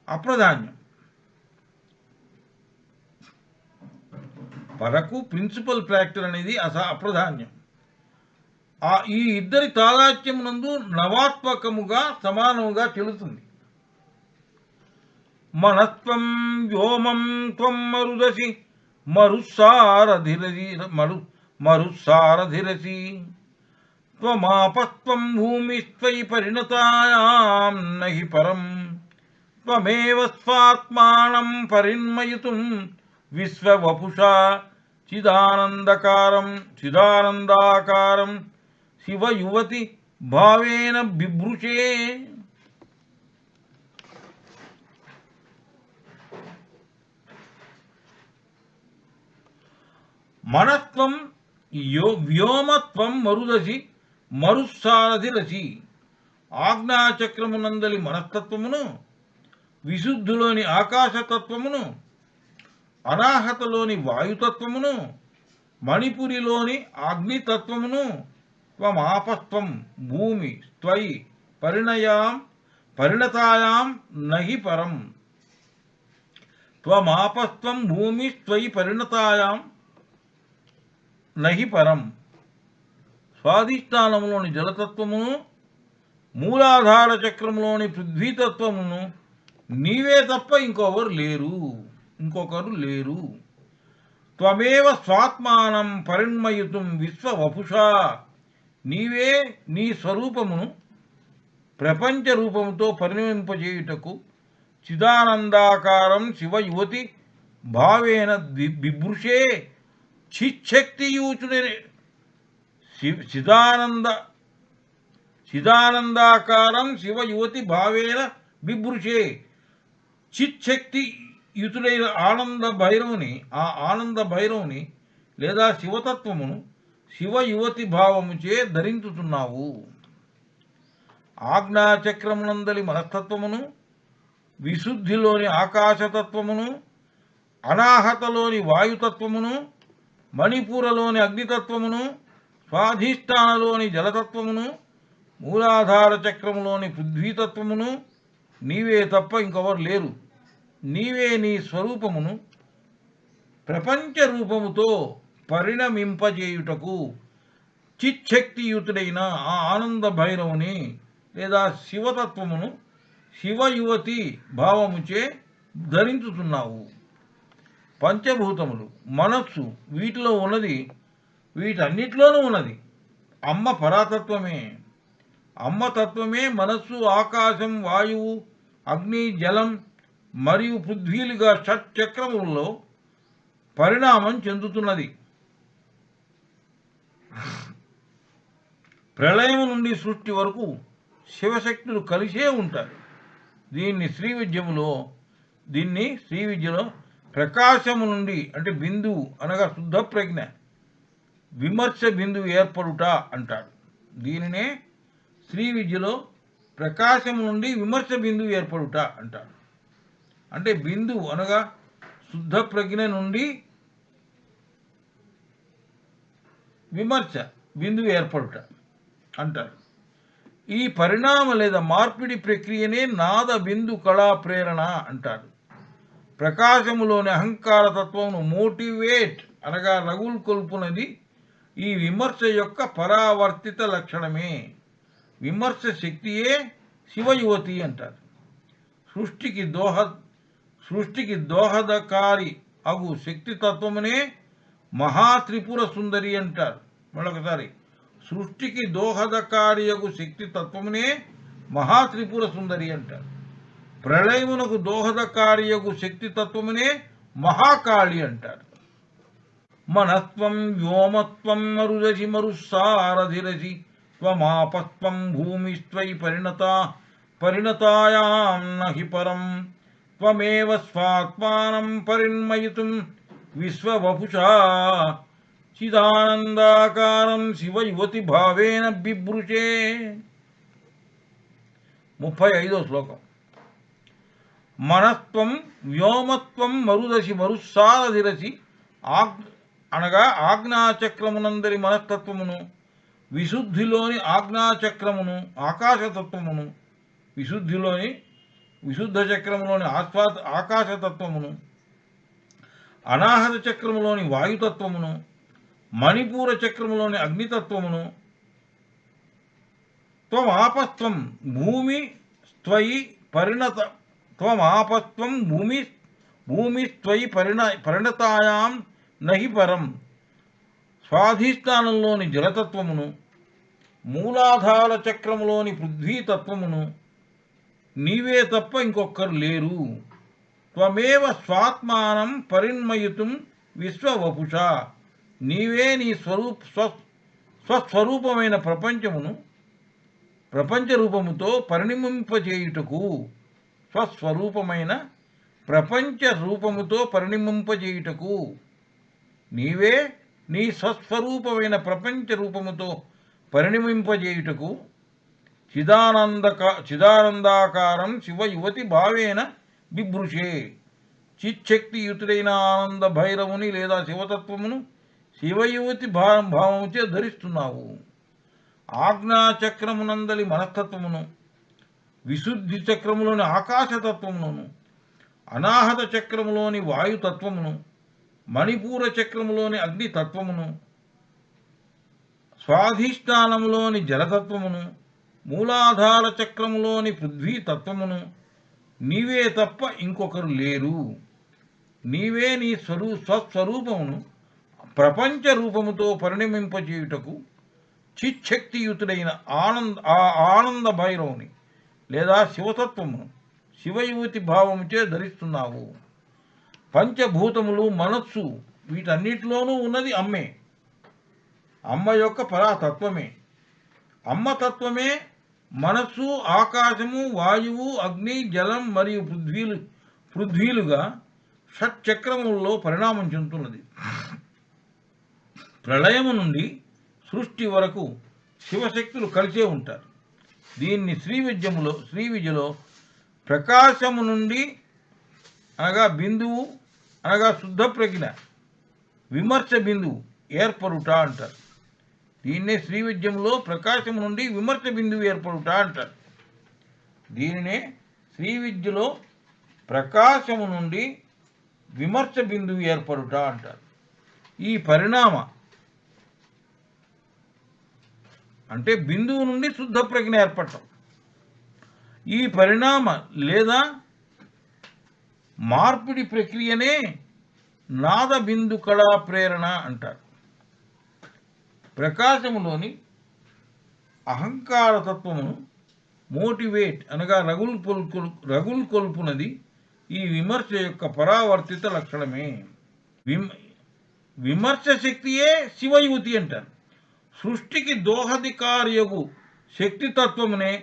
అప్రధాన్యం. పరకు ప్రిన్సిపల్ ఫ్యాక్టర్ అనేది అప్రధాన్యం. ఈ ఇద్దరి తాదాత్మ్యమునందు నవాత్మకముగా సమానముగా చెలుతుంది. మనత్వం వ్యోమం త్వం మరుదసి మరుసారధిరసి త్వమాపస్త్వం భూమిస్త్వయి పరిణతాయాం నహి పరం త్వమేవ స్వాత్మానం పరిన్మయితుం విశ్వవపుషా చిదానందాకారం శివయువతి భావేన బిభృషే. మనత్వం వ్యోమత్వం మరుదసి మరుసారథిరసి. ఆజ్ఞాచక్రమునందలి మనస్తత్వమును, విశుద్ధులోని ఆకాశతత్వమును, అనాహతలోని వాయుతత్వమును, మణిపురిలోని అగ్నితత్వమును త్వమాపస్త్వం భూమి త్వయి పరిణతాయాం నహి పరం. త్వమాపస్త్వం భూమి త్వయి పరిణతాయాం నహి పరం. స్వాధిష్టానములోని జలతత్వమును, మూలాధార చక్రములోని పృథ్వీతత్వమును నీవే తప్ప ఇంకొకరు లేరు. త్వమేవ స్వాత్మానం పరిన్మయితుం విశ్వవపుషా. నీవే నీ స్వరూపమును ప్రపంచ రూపముతో పరిణమింపజేయుటకు చిదానందాకారం శివయువతి భావేన బిభృషే. చిచ్చక్తియూచుడే చిదానందాకారం శివయువతి భావేన బిభృషే. చిచ్చక్తి యుతుడైన ఆనంద భైరవుని లేదా శివతత్వమును శివయువతి భావముచే ధరించుతున్నావు. ఆజ్ఞాచక్రమునందలి మనస్తత్వమును, విశుద్ధిలోని ఆకాశతత్వమును, అనాహతలోని వాయుతత్వమును, మణిపూరలోని అగ్నితత్వమును, స్వాధిష్టానలోని జలతత్వమును, మూలాధార చక్రములోని పృథ్వీతత్వమును నీవే తప్ప ఇంకెవరు లేరు. నీవే నీ స్వరూపమును ప్రపంచ రూపముతో పరిణమింపజేయుటకు చిచ్చక్తియుతుడైన ఆ ఆనంద భైరవుని లేదా శివతత్వమును శివయువతి భావముచే ధరించుతున్నావు. పంచభూతములు, మనస్సు, వీటన్నిటిలోనూ ఉన్నది అమ్మ పరాతత్వమే. అమ్మతత్వమే మనస్సు, ఆకాశం, వాయువు, అగ్ని, జలం మరియు పృథ్వీలుగా షట్చక్రములలో పరిణామం చెందుతున్నది. ప్రళయం నుండి సృష్టి వరకు శివశక్తులు కలిసే ఉంటారు. దీన్ని శ్రీ విద్యలో ప్రకాశము నుండి అంటే బిందువు అనగా శుద్ధ ప్రజ్ఞ విమర్శ బిందువు ఏర్పడుట అంటారు. దీనినే శ్రీ విద్యలో ప్రకాశము నుండి విమర్శ బిందువు ఏర్పడుట అంటారు. అంటే బిందువు అనగా శుద్ధ ప్రజ్ఞ నుండి విమర్శ బిందువు ఏర్పడుట అంటారు. ఈ పరిణామ లేదా మార్పిడి ప్రక్రియనే నాద బిందు కళా ప్రేరణ అంటారు. ప్రకాశములోని అహంకార తత్వమును మోటివేట్ అనగా రగులు కొల్పునది ఈ విమర్శ యొక్క పరావర్తిత లక్షణమే. విమర్శ శక్తియే శివయువతి అంటారు. సృష్టికి దోహదకారి అగు శక్తి తత్వమునే మహాత్రిపుర సుందరి అంటారు. మరొకసారి, సృష్టికి దోహదకారి అగు శక్తి తత్వమునే మహాత్రిపుర సుందరి అంటారు. ప్రళయమునకు దోహదకారి అగు శక్తి తత్వమునే మహాకాళి అంటారు. మనస్త్వం వ్యోమత్వం మరుదసి మరుసారధిరసి త్వమాపస్త్వం భూమిస్త్వై పరిణతాయాం నహి పరం త్వమేవ స్వాత్మానం పరిన్మయితుం విశ్వవపుషా చిదానందాకారం శివయువతి భావేన బిభృషే. 35వ శ్లోకం. మనస్త్వం వ్యోమత్వం మరుదసి మరుసారధిరసి అనగా ఆజ్ఞాచక్రమునందరి మనస్తత్వమును, విశుద్ధిలోని ఆజ్ఞాచక్రమును ఆకాశతత్వమును, విశుద్ధ చక్రములోని ఆకాశతత్వమును, అనాహత చక్రములోని వాయుతత్వమును, మణిపూర చక్రములోని అగ్నితత్వమును, త్వమాపస్త్వం భూమిస్త్వయి పరిణతాయాం నహి పరం, స్వాధిష్టానంలోని జలతత్వమును, మూలాధార చక్రములోని పృథ్వీతత్వమును నీవే తప్ప ఇంకొక్కరు లేరు. త్వమేవ స్వాత్మానం పరిన్మయితుం విశ్వవపుష, నీవే నీ స్వస్వరూపమైన ప్రపంచ రూపముతో పరిణమింపజేయుటకు, స్వస్వరూపమైన ప్రపంచ రూపముతో పరిణమింపజేయుటకు, నీవే నీ స్వస్వరూపమైన ప్రపంచ రూపముతో పరిణమింపజేయుటకు చిదానందాకారం శివయువతి భావేన బిభృషే. చిచ్చక్తియుతుడైన ఆనంద భైరవుని లేదా శివతత్వమును శివయువతి భావముచే ధరిస్తున్నావు. ఆజ్ఞాచక్రమునందలి మనస్తత్వమును, విశుద్ధి చక్రములోని ఆకాశతత్వమును, అనాహత చక్రములోని వాయుతత్వమును, మణిపూర చక్రములోని అగ్నితత్వమును, స్వాధిష్టానములోని జలతత్వమును, మూలాధార చక్రములోని పృథ్వీతత్వమును నీవే తప్ప ఇంకొకరు లేరు. నీవే నీ స్వస్వరూపమును ప్రపంచ రూపముతో పరిణమింపజేయుటకు చిచ్చక్తియుతుడైన ఆనంద భైరవుని లేదా శివతత్వమును శివయువతి భావముచే ధరిస్తున్నావు. పంచభూతములు, మనస్సు, వీటన్నిటిలోనూ ఉన్నది అమ్మే. అమ్మ యొక్క పరాతత్వమే. అమ్మ తత్వమే మనస్సు, ఆకాశము, వాయువు, అగ్ని, జలం మరియు పృథ్వీలుగా షట్చక్రములలో పరిణామం చెందుతున్నది. ప్రళయము నుండి సృష్టి వరకు శివశక్తులు కలిసే ఉంటారు. దీన్ని శ్రీవిద్యలో ప్రకాశము నుండి అనగా బిందువు అనగా శుద్ధ ప్రజ్ఞ విమర్శ బిందువు ఏర్పడుట అంటారు. దీన్నే శ్రీవిద్యంలో ప్రకాశము నుండి విమర్శ బిందువు ఏర్పడుట అంటారు. దీనినే శ్రీవిద్యలో ప్రకాశము నుండి విమర్శ బిందువు ఏర్పడుట అంటారు. ఈ పరిణామ అంటే బిందువు నుండి శుద్ధ ప్రజ్ఞ ఏర్పడటం. ఈ పరిణామ లేదా మార్పిడి ప్రక్రియనే నాద బిందు కళా ప్రేరణ అంటారు. ప్రకాశములోని అహంకార తత్వమును మోటివేట్ అనగా రగులు కొల్పునది ఈ విమర్శ యొక్క పరావర్తిత లక్షణమే. విమర్శ శక్తియే శివయువతి అంటారు. సృష్టికి దోహదికార్యగు శక్తితత్వమునే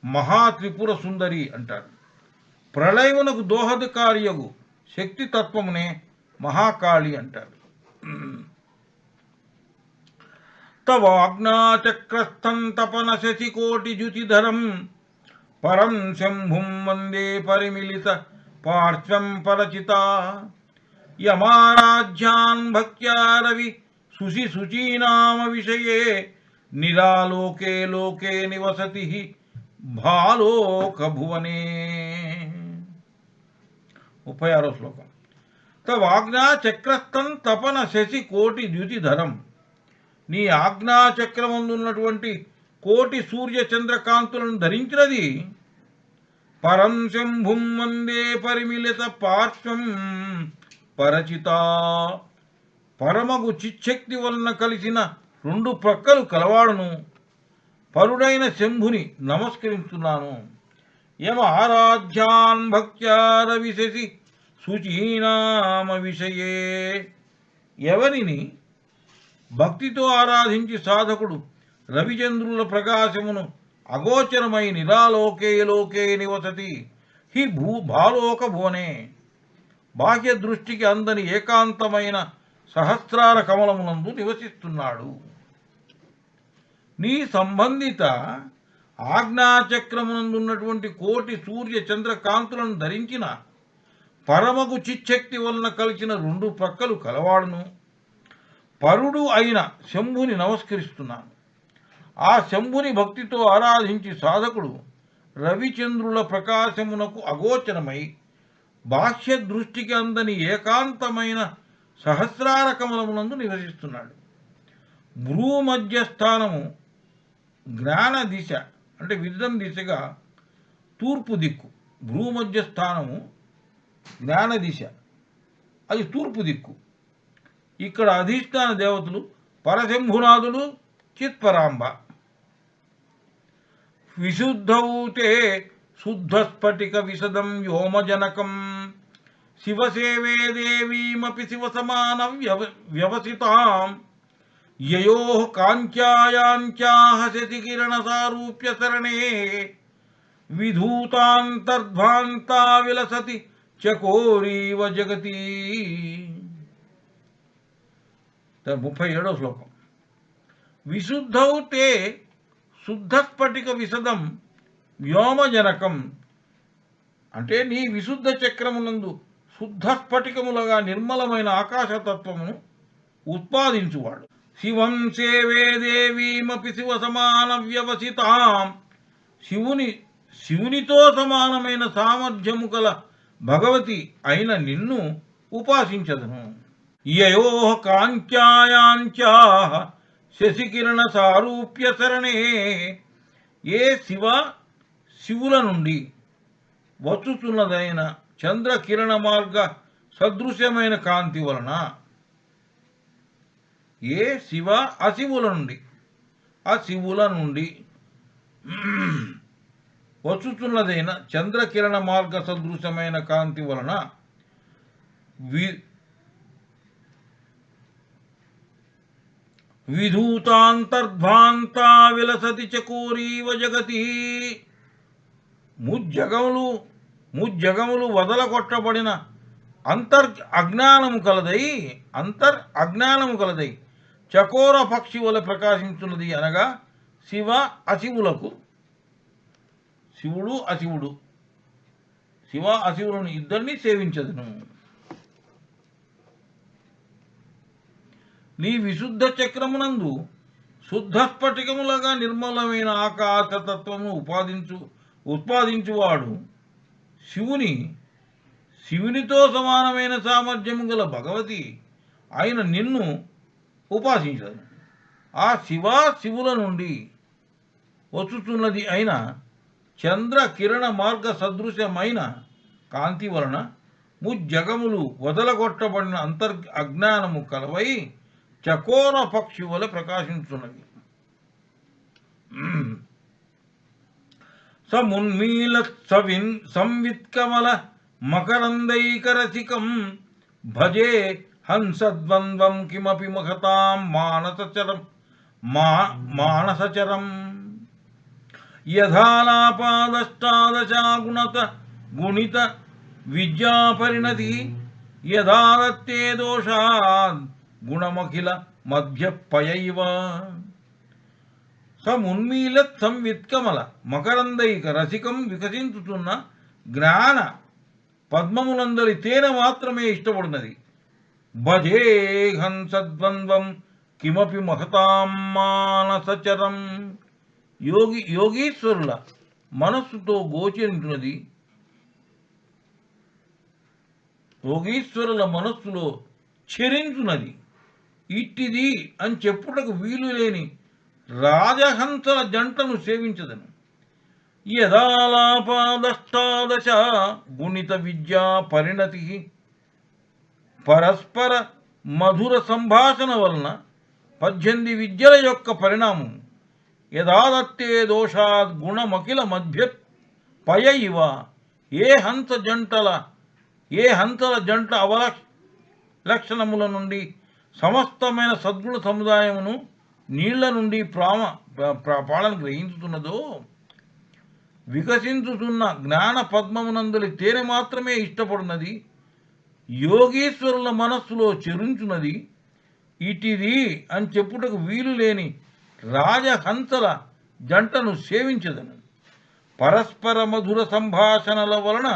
మహాత్రిపుర సుందరి అంటారు. ప్రళయమునకు దోహదకార్యగు శక్తితత్వమునే మహాకాళి అంటారు. తవాజ్ఞాచక్రస్థం తపన శశికోటి జ్యుతిధరం పరం శంభుం వందే పరిమిళిత పార్శ్వం పరచిత యమారాధ్యాన్ భక్త్యా రవి శుచీనామ విషయే నిరాలోకే లోకే నివసతి భాలోక భువనే. 36వ శ్లోకం. తవాజ్ఞా చక్రస్థం తపన శశి కోటి ద్యుతిధరం. నీ ఆజ్ఞాచక్రమందున్నటువంటి కోటి సూర్య చంద్రకాంతులను ధరించినది పరం శంభుం వందే పరిమిళిత పార్శ్వం పరచిత. పరమగు చిచ్చక్తి వలన కలిసిన 2 ప్రక్కలు కలవాడును పరుడైన శంభుని నమస్కరిస్తున్నాను. యమ ఆరాధ్యాన్ భక్త్యా రవిశసి శుచీనామ విషయే. ఎవరిని భక్తితో ఆరాధించి సాధకుడు రవిచంద్రుల ప్రకాశమును అగోచరమై నిరాలోకే లోకే నివసతి హి భాలోక భువనే. బాహ్య దృష్టికి అందని ఏకాంతమైన సహస్రార కమలమునందు నివసిస్తున్నాడు. నీ సంబంధిత ఆజ్ఞాచక్రమునందున్నటువంటి కోటి సూర్య చంద్రకాంతులను ధరించిన పరమగు చిచ్చక్తి వలన కలిసిన 2 ప్రక్కలు కలవాడును పరుడు అయిన శంభుని నమస్కరిస్తున్నాను. ఆ శంభుని భక్తితో ఆరాధించి సాధకుడు రవిచంద్రుల ప్రకాశమునకు అగోచరమై బాహ్య దృష్టికి అందని ఏకాంతమైన సహస్రార కమలమునందు నివసిస్తున్నాడు. భ్రూమధ్య స్థానము జ్ఞాన దిశ అంటే విజ్డమ్ దిశగా తూర్పు దిక్కు. భ్రూమధ్య స్థానము జ్ఞాన దిశ, అది తూర్పు దిక్కు. ఇక్కడ అధిష్టాన దేవతలు పరశంభునాథుడు చిత్పరాంబ. విశుద్ధౌతే శుద్ధస్ఫటిక విశదం వ్యోమజనకం శివసేవే దేవీమపి శివ సమాన వ్యవసితాం యయో కాంచాయాంచాహ శశికిరణ సారూప్య శరణే విధూతాంతర్ధ్వాంతా విలసతి చకోరీవ జగతి. 37వ శ్లోకం. విశుద్ధౌ తే శుద్ధస్ఫటిక విశదం వ్యోమజనకం అంటే నీ విశుద్ధ చక్రమునందు శుద్ధస్ఫటికములుగా నిర్మలమైన ఆకాశతత్వమును ఉత్పాదించువాడు. శివం సేవే దేవీమపి శివ సమాన వ్యవసితాం. శివునితో సమానమైన సామర్థ్యము కల భగవతి అయిన నిన్ను ఉపాసించదను. యయో కాంచాయాంచాః శశికిరణ సారూప్య శరణే. ఏ శివుల నుండి వచ్చుతున్నదైన చంద్రకిరణ మార్గ సదృశ్యమైన కాంతి వలన, ఏ అశివుల నుండి వచ్చుతున్నదైన చంద్రకిరణ మార్గ సదృశ్యమైన కాంతి వలన విధూతాంతర్ధ్వాంతా విలసతి చకోరీవ జగతి. ముజ్జగములు వదలగొట్టబడిన అజ్ఞానము కలదై చకోర పక్షి వలె ప్రకాశించున్నది. అనగా శివుడు అశివులను ఇద్దరిని సేవించదును. నీ విశుద్ధ చక్రమునందు శుద్ధస్ఫటికములుగా నిర్మలమైన ఆకాశతత్వమును ఉత్పాదించువాడు శివునితో సమానమైన సామర్థ్యము గల భగవతి అయిన నిన్ను ఉపాసించదు. ఆ శివుల నుండి వచ్చుతున్నది అయిన చంద్ర కిరణ మార్గ సదృశ్యమైన కాంతి వలన ముజ్జగములు వదలగొట్టబడిన అజ్ఞానము కలవై చకోర పక్షి వలె ప్రకాశించున్నవి. సంవిత్కమల మకరందైకరసికం భజే హంసద్వంద్వం కిమపి మహతాం మానసచరం యథాలాపాదష్టాదశాగుణత గుణిత విద్యాపరిణతి యథా దత్తే దోషాద్ గుణమఖిల మధ్యపయైవ. సమున్మీలత్ సంవిత్కమల మకరందైక రసికం వికసించుతున్న జ్ఞాన పద్మములందరి తేనె మాత్రమే ఇష్టపడినది. భజే హంసద్వంద్వం కిమపి మహతాం మానసచరం. యోగీశ్వరుల మనస్సుతో గోచరించినది యోగీశ్వరుల మనస్సులో చెరించున్నది. ఇట్టిది అని చెప్పుటకు వీలు లేని రాజహంసల జంటను సేవించదను. యదాలాపాదష్టాదశ గుణిత విద్యా పరిణతి పరస్పర మధుర సంభాషణ వలన 18 విద్యల యొక్క పరిణామం. యదాదత్తే దోషాద్ గుణమఖిల మధ్య పయ ఇవ. ఏ హంసల జంట అవలక్షణముల నుండి సమస్తమైన సద్గుణ సముదాయమును నీళ్ల నుండి పాలన గ్రహించుతున్నదో, వికసించుతున్న జ్ఞాన పద్మమునందలి తేనె మాత్రమే ఇష్టపడినది, యోగీశ్వరుల మనస్సులో చెరుంచున్నది. ఇటిది అని చెప్పుటకు వీలు లేని రాజహంసల జంటను సేవించదను. పరస్పర మధుర సంభాషణల వలన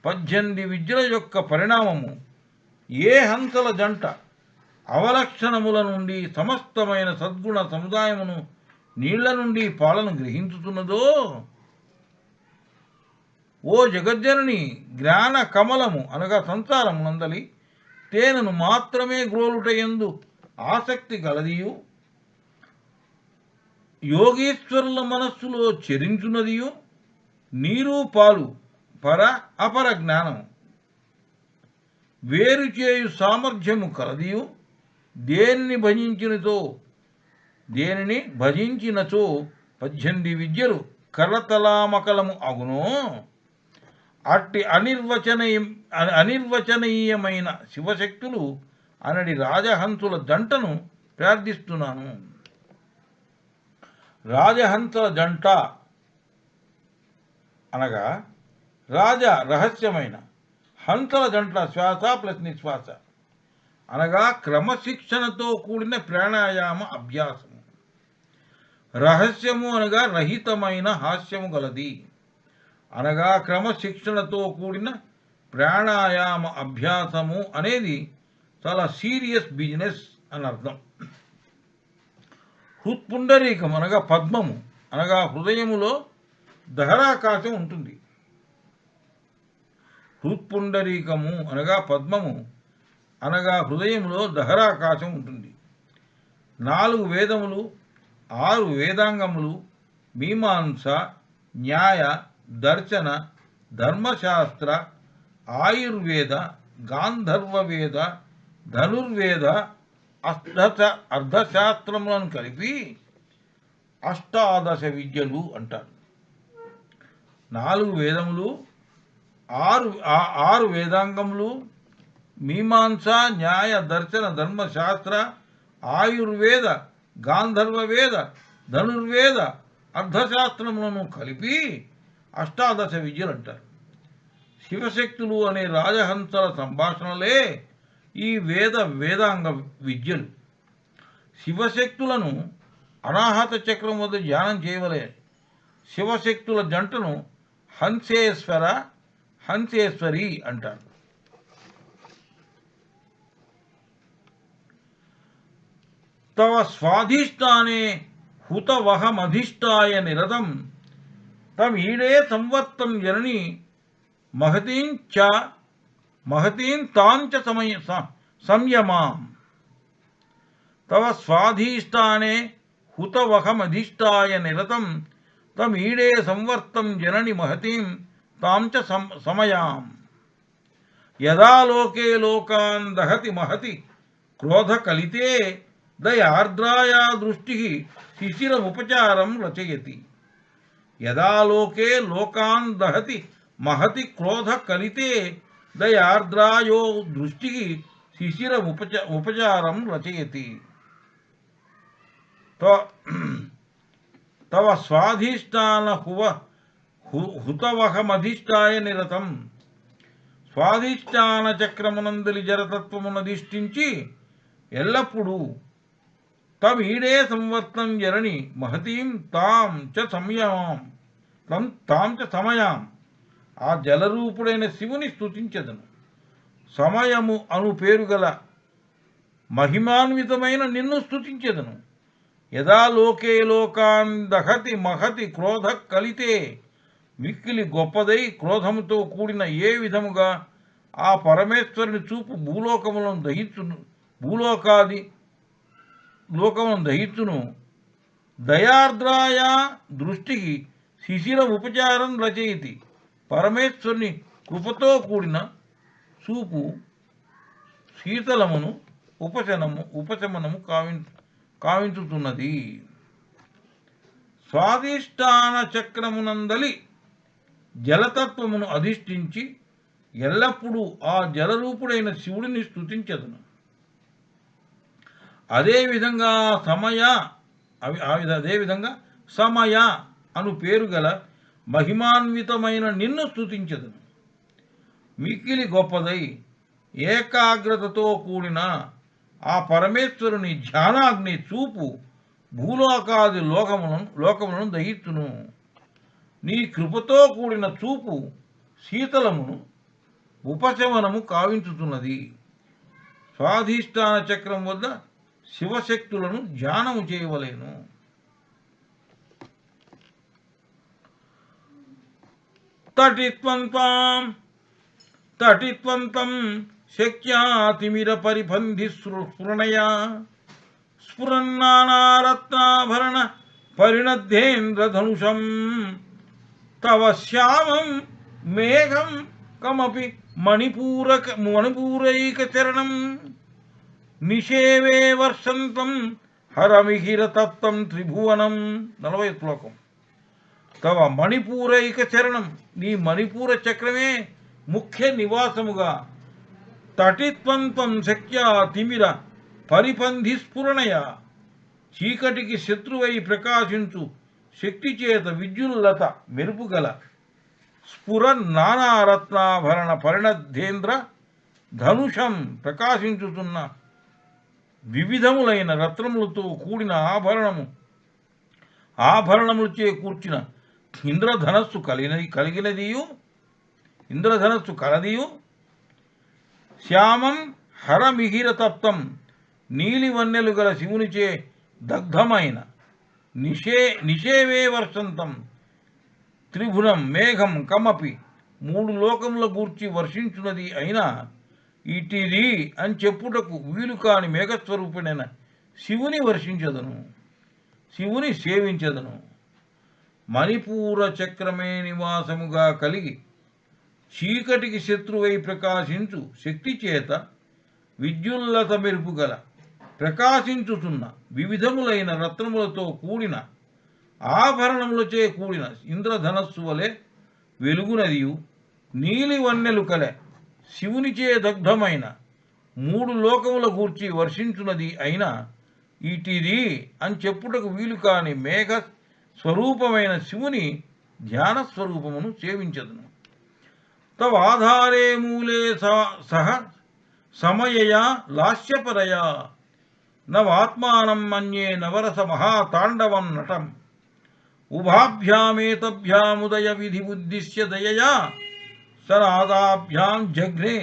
18 విద్యల యొక్క పరిణామము. ఏ హంసల జంట అవలక్షణముల నుండి సమస్తమైన సద్గుణ సముదాయమును నీళ్ల నుండి పాలన గ్రహించుతున్నదో, ఓ జగజ్జనని, జ్ఞాన కమలము అనగా సంసారమునందలి తేనెను మాత్రమే గ్రోలుటయందు ఆసక్తి గలదియు, యోగీశ్వరుల మనస్సులో చెరించున్నదియు, నీరు పాలు అపర జ్ఞానము వేరు చేయు సామర్థ్యము కలదియు, దేనిని భజించినచో 18 విద్యలు కరతలామకలము అగునో, అట్టి అనిర్వచనీయమైన శివశక్తులు అనడి రాజహంసుల జంటను ప్రార్థిస్తున్నాను. రాజహంసల జంట అనగా రహస్యమైన, హంసల జంట శ్వాస ప్లస్ నిశ్వాస అనగా క్రమశిక్షణతో కూడిన ప్రాణాయామ అభ్యాసము. రహస్యము అనగా రహితమైన హాస్యము గలది అనగా క్రమశిక్షణతో కూడిన ప్రాణాయామ అభ్యాసము అనేది చాలా సీరియస్ బిజినెస్ అని అర్థం. హృత్పుండరీకం అనగా పద్మము అనగా హృదయములో దహరాకాశం ఉంటుంది. హృత్పుండరీకము అనగా పద్మము అనగా హృదయములో దహరాకాశం ఉంటుంది. 4 వేదములు, 6 వేదాంగములు, మీమాంస, న్యాయ, దర్శన, ధర్మశాస్త్ర, ఆయుర్వేద, గాంధర్వవేద, ధనుర్వేద, అర్ధశాస్త్రములను కలిపి 18 విద్యలు అంటారు. 4 వేదములు, 6 వేదాంగములు, మీమాంస, న్యాయ, దర్శన, ధర్మశాస్త్ర, ఆయుర్వేద, గాంధర్వవేద, ధనుర్వేద, అర్ధశాస్త్రములను కలిపి 18 విద్యలు అంటారు. శివశక్తులు అనే రాజహంసల సంభాషణలే ఈ వేదాంగ విద్యలు. శివశక్తులను అనాహత చక్రం వద్ద ధ్యానం చేయవలే. శివశక్తుల జంటను హంసేశ్వరి అంటారు. తవ స్వాధిష్టానే హుతవహమధిష్టాయ నిరతం తమీడే సంవర్తం జనని మహతీం తాంచ సంయమాం. తవ స్వాధిష్టానే హుతవహమధిష్టాయ నిరతం తమీడే సంవర్తం జనని మహతీం తాంచ సమయాం. యదా లోకే లోకాన్ దహతి మహతి క్రోధకలితే దయార్ద్రాయా దృష్టి శిశిరముపచారం రచయతి. యదా లోకే లోకాన్ దహతి మహతి క్రోధకలితే దయార్ద్రాయో దృష్టి శిశిరముపచారం రచయతి. తవ స్వాధిష్టాన హుతవహమధిష్టాయ నిరతం. స్వాధిష్టాన చక్రమునందలి జరతత్వమునధిష్ఠించి ఎల్లప్పుడూ తమీడే సంవర్తం జరణి మహతీం తాం చ సమయాం. ఆ జలరూపుడైన శివుని స్తుతించదను. సమయము అను పేరు గల మహిమాన్వితమైన నిన్ను స్తుతించదను. యదా లోకే లోకాన్ దహతి మహతి క్రోధ కలితే, మిక్కిలి గొప్పదై క్రోధముతో కూడిన ఏ విధముగా ఆ పరమేశ్వరుని చూపు భూలోకములను దహించును. దయార్ద్రాయ దృష్టికి శిశిరముపచారం రచయితి. పరమేశ్వరుని కృపతో కూడిన చూపు శీతలమును ఉపశమనము కావించుతున్నది. స్వాధిష్టాన చక్రమునందలి జలతత్వమును అధిష్ఠించి ఎల్లప్పుడూ ఆ జలరూపుడైన శివుడిని స్తుతించదును. అదేవిధంగా సమయ అను పేరు గల మహిమాన్వితమైన నిన్ను స్తుతించదును. మిక్కిలి గొప్పదై ఏకాగ్రతతో కూడిన ఆ పరమేశ్వరుని ధ్యానాగ్ని చూపు భూలోకాది లోకములను దహించును. నీ కృపతో కూడిన చూపు శీతలమును ఉపశమనము కావించుతున్నది. స్వాధిష్టాన చక్రం వద్ద శివశక్తులను ధ్యానము చేయవలేను. తటిత్వంతం శక్యాతిమిర పరిబంధి స్ఫురణయా స్ఫురన్నానారత్నాభరణ పరిణద్ధేంద్రధనుషం తవ శ్యామం మేఘం కమపి మణిపూరైకచరణం నిషేవే వర్షంతం హరమిహిరతత్వం త్రిభువనం. 40వ శ్లోకం. తవ మణిపూరైక చరణం, నీ మణిపూర చక్రమే ముఖ్య నివాసముగా తటిత్వంతం శక్యా తిమిర పరిపంధి స్ఫురణయ చీకటికి శత్రువై ప్రకాశించు శక్తి చేత విద్యుల్లత మెరుపుగల స్ఫుర నానారత్నాభరణ పరిణద్ధేంద్ర ధనుషం ప్రకాశించుతున్న వివిధములైన రత్నములతో కూడిన ఆభరణములచే కూర్చిన ఇంద్రధనస్సు కలదియు శ్యామం హరమిహిరతప్తం నీలివన్నెలు గల శివునిచే దగ్ధమైన నిషేవే వర్షంతం త్రిభువనం మేఘం కమపి 3 లోకముల గూర్చి వర్షించున్నది అయినా ఇటిది అని చెప్పుటకు వీలు కాని మేఘస్వరూపుడైన శివుని సేవించదను. మణిపూర చక్రమే నివాసముగా కలిగి చీకటికి శత్రువై ప్రకాశించు శక్తి చేత విద్యుల్లత మెరుపు గల ప్రకాశించుతున్న వివిధములైన రత్నములతో కూడిన ఆభరణములచే కూడిన ఇంద్రధనస్సు వలె వెలుగునదియు నీలివన్నెలు కలె శివునిచే దగ్ధమైన 3 లోకముల గూర్చి వర్షించున్నది అయినా ఇటిది అని చెప్పుటకు వీలు కాని మేఘ స్వరూపమైన శివుని ధ్యాన స్వరూపమును సేవించదును. తవ ఆధారే మూలే సహ సమయయా లాస్యపరయా నవాత్మానం మన్యే నవరస మహాతాండవం నటం ఉభాభ్యామేతభ్యాముదయ విధి ఉద్దిశ్య దయయా సనాదాభ్యాం జఘ్నే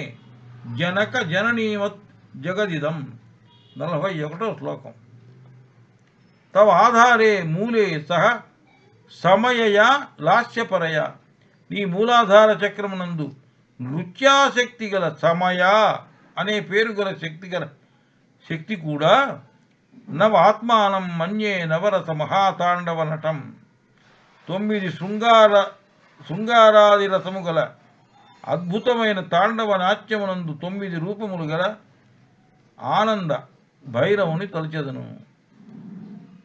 జనక జననీమత్ జగదిదం. 41వ శ్లోకం. తవ ఆధారే మూలే సహ సమయయా లాస్యపరయ, నీ మూలాధార చక్రమునందు నృత్యాశక్తి గల సమయ అనే పేరు గల శక్తి కూడా నవాత్మానం మన్యే నవరస మహాతాండవ నటం 9 శృంగారాది రసము గల అద్భుతమైన తాండవ నాట్యమునందు 9 రూపములు గల ఆనంద భైరవుని తలచెదను.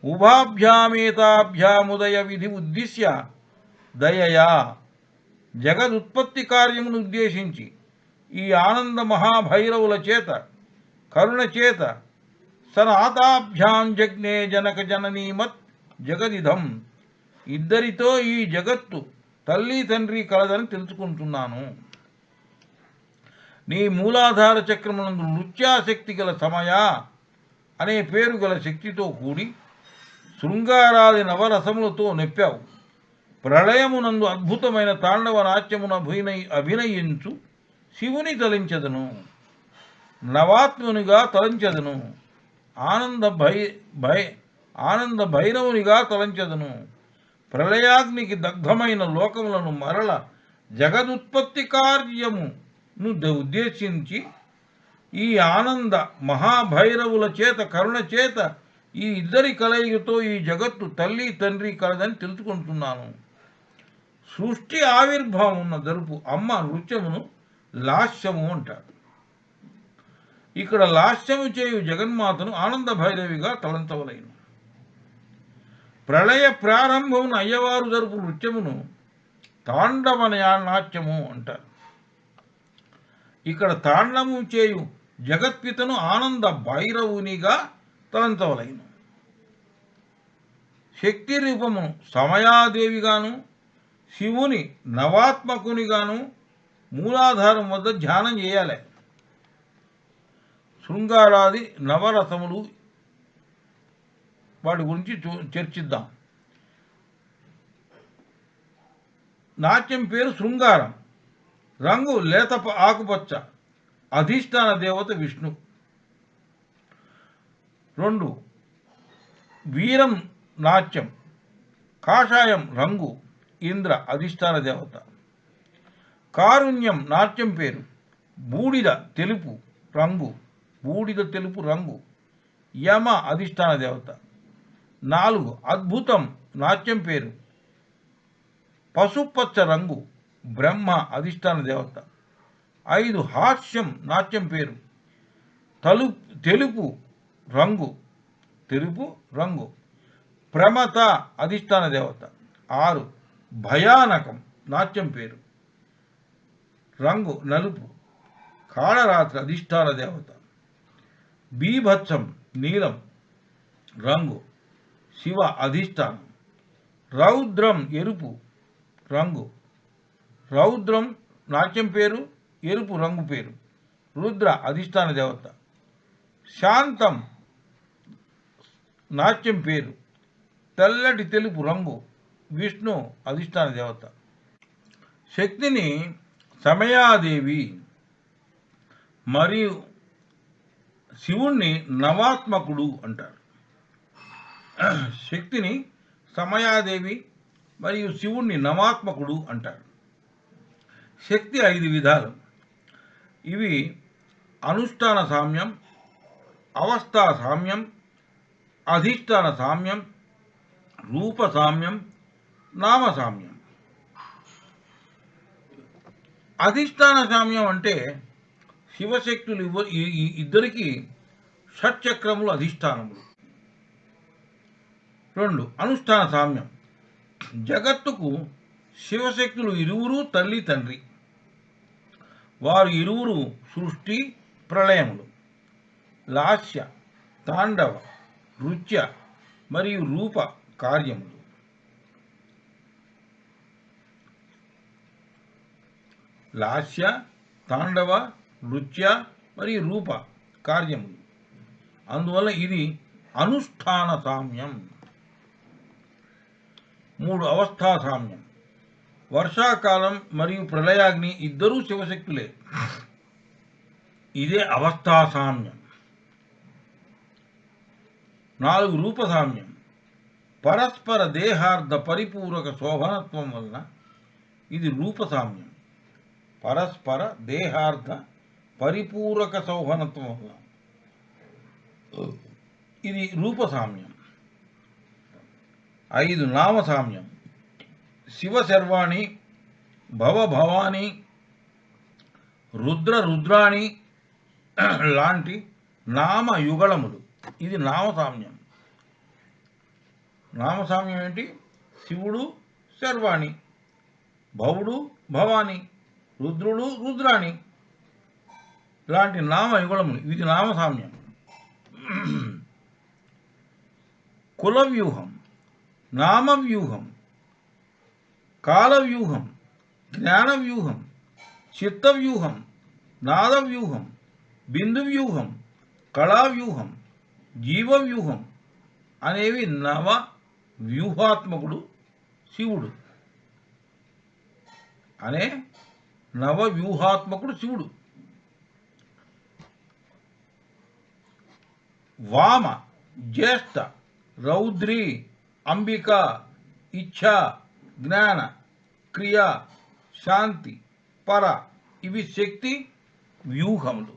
ఉభాభ్యామేతాభ్యాముదయ విధి ఉద్దిశ్య దయయా, జగదుత్పత్తి కార్యమును ఉద్దేశించి ఈ ఆనంద మహాభైరవుల చేత కరుణ చేత సనాతాభ్యాం జగ్నే జనక జననీమత్ జగదిదం, ఇద్దరితో ఈ జగత్తు తల్లి తండ్రి కలదని తెలుసుకుంటున్నాను. నీ మూలాధార చక్రమునందు నృత్యాశక్తి గల సమయ అనే పేరు గల శక్తితో కూడి శృంగారాది నవరసములతో నెప్పావు. ప్రళయమునందు అద్భుతమైన తాండవ నాట్యమును అభినయించు శివుని తలించదను, నవాత్మునిగా తలంచదను, ఆనంద భైరవునిగా తలంచదను. ప్రళయాగ్నికి దగ్ధమైన లోకములను మరల జగదుత్పత్తి కార్యము ఉద్దేశించి ఈ ఆనంద మహాభైరవుల చేత కరుణ చేత ఈ ఇద్దరి కలయికతో ఈ జగత్తు తల్లి తండ్రి కలదని తెలుసుకుంటున్నాను. సృష్టి ఆవిర్భావం ఉన్న జరుపు అమ్మ నృత్యమును లాస్యము అంటారు. ఇక్కడ లాస్యము చేయు జగన్మాతను ఆనంద భైరవిగా తలంచవలేను. ప్రళయ ప్రారంభమున అయ్యవారు జరుపు నృత్యమును తాండవ నాట్యము అంటారు. ఇక్కడ తాండవము చేయు జగత్పితను ఆనంద భైరవునిగా తలంచవలేను. శక్తి రూపమును సమయాదేవిగాను శివుని నవాత్మకునిగాను మూలాధారం వద్ద ధ్యానం చేయాలి. శృంగారాది నవరసములు వాటి గురించి చర్చిద్దాం. నాట్యం పేరు శృంగారం. రంగు లేత ఆకుపచ్చ. అధిష్టాన దేవత విష్ణు. 2 వీరం నాట్యం. కాషాయం రంగు ఇంద్ర అధిష్టాన దేవత. కారుణ్యం నాట్యం పేరు. బూడిద తెలుపు రంగు. యమ అధిష్టాన దేవత. 4 అద్భుతం నాట్యం పేరు. పసుపచ్చ రంగు బ్రహ్మ అధిష్టాన దేవత. 5 హాస్యం నాట్యం పేరు. తెలుపు రంగు ప్రమత అధిష్టాన దేవత. 6 భయానకం నాట్యం పేరు. రంగు నలుపు కాళరాత్రి అధిష్టాన దేవత. బీభత్సం నీలం రంగు శివ అధిష్టానం. రౌద్రం ఎరుపు రంగు. రౌద్రం నాట్యం పేరు. ఎరుపు రంగు పేరు. రుద్ర అధిష్టాన దేవత. శాంతం నాట్యం పేరు. తెల్లటి తెలుపు రంగు విష్ణు అధిష్టాన దేవత. శక్తిని సమయాదేవి మరియు శివుణ్ణి నవాత్మకుడు అంటారు. శక్తిని సమయాదేవి మరియు శివుణ్ణి నవాత్మకుడు అంటారు. శక్తి 5 విధాలు. ఇవి అనుష్ఠాన సామ్యం, అవస్థా సామ్యం, అధిష్టాన సామ్యం, రూప సామ్యం, నామ సామ్యం. అధిష్టాన సామ్యం అంటే శివశక్తులు ఇద్దరికి షట్చక్రములు అధిష్టానములు. 2 అనుష్ఠాన సామ్యం. జగత్తుకు శివశక్తులు ఇరువురు తల్లి తండ్రి. వారు ఇరువురు సృష్టి ప్రళయములు. లాస్య తాండవ నృత్య మరియు రూప కార్యములు. లాస్య తాండవ నృత్య మరియు రూప కార్యములు. అందువల్ల ఇది అనుష్ఠాన సామ్యం. 3 అవస్థా సామ్యం. వర్షాకాలం మరియు ప్రళయాగ్ని ఇద్దరూ శివశక్తులే. ఇదే అవస్థా సామ్యం. 4 రూప సామ్యం. పరస్పర దేహార్థ పరిపూరక శోభనత్వం వలన ఇది రూప సామ్యం. పరస్పర దేహార్థ పరిపూరక శోభనత్వం వలన ఇది రూప సామ్యం. 5 నామ సామ్యం. శివ శర్వాణి, భవ భవాని, రుద్ర రుద్రాణి లాంటి నామ యుగళములు. ఇది నామసామ్యం. నామసామ్యం ఏంటి? శివుడు శర్వాణి, భవుడు భవాని, రుద్రుడు రుద్రాణి లాంటి నామ యుగళములు. ఇది నామసామ్యం. కులవ్యూహం, నామవ్యూహం, కాలవ్యూహం, జ్ఞానవ్యూహం, చిత్తవ్యూహం, నాదవ్యూహం, బిందువ్యూహం, కళావ్యూహం, జీవవ్యూహం అనేవి నవ వ్యూహాత్మకుడు శివుడు. నవవ్యూహాత్మకుడు శివుడు. వామ, జ్యేష్ఠ, రౌద్రి, అంబిక, ఇచ్ఛ, జ్ఞాన, క్రియ, శాంతి, పర, ఇవి శక్తి వ్యూహములు.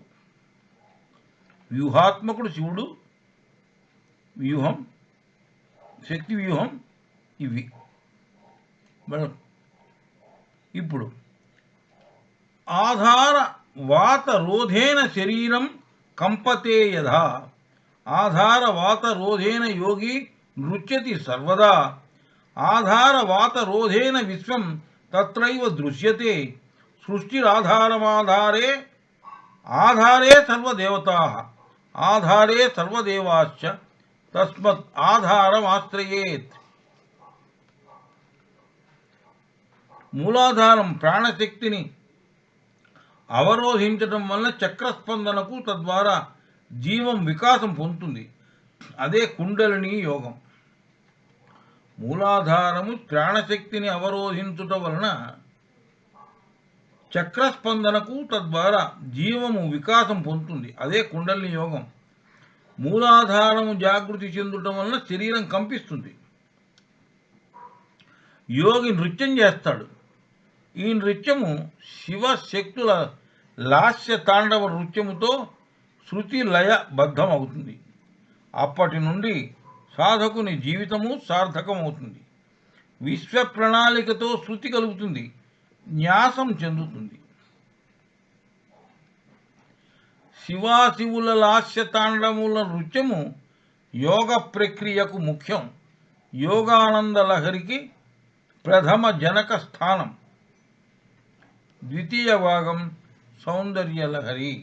వ్యూహాత్మకుడు శివుడు, వ్యూహం శక్తి వ్యూహం ఇవి. ఇప్పుడు ఆధార వాత రోధేన శరీరం కంపతే యథా ఆధార వాత రోధేన యోగి నృత్యతి సర్వదా ఆధార వాత రోధేన విశ్వం తత్రైవ దృశ్యతే సృష్టిరాధారమాధారే ఆధారే సర్వదేవతాః ఆధారే సర్వదేవాశ్చ తస్మత్ ఆధారమాశ్రయేత్. మూలాధారం ప్రాణశక్తిని అవరోధించడం వలన చక్రస్పందనకు తద్వారా జీవం వికాసం పొందుతుంది. అదే కుండలిని యోగం. మూలాధారము ప్రాణశక్తిని అవరోధించుట వలన చక్రస్పందనకు తద్వారా జీవము వికాసం పొందుతుంది. అదే కుండలిని యోగం. మూలాధారము జాగృతి చెందుటం వలన శరీరం కంపిస్తుంది. యోగి నృత్యం చేస్తాడు. ఈ నృత్యము శివశక్తుల లాస్య తాండవ నృత్యముతో శృతి లయ బద్ధమవుతుంది. అప్పటి నుండి సాధకుని జీవితము సార్థకమవుతుంది. విశ్వ ప్రణాళికతో శృతి కలుగుతుంది, న్యాసం చెందుతుంది. శివాశివుల లాస్య తాండముల నృత్యము యోగ ప్రక్రియకు ముఖ్యం. యోగానంద లహరికి ప్రథమ జనక స్థానం. ద్వితీయ భాగం సౌందర్య లహరి.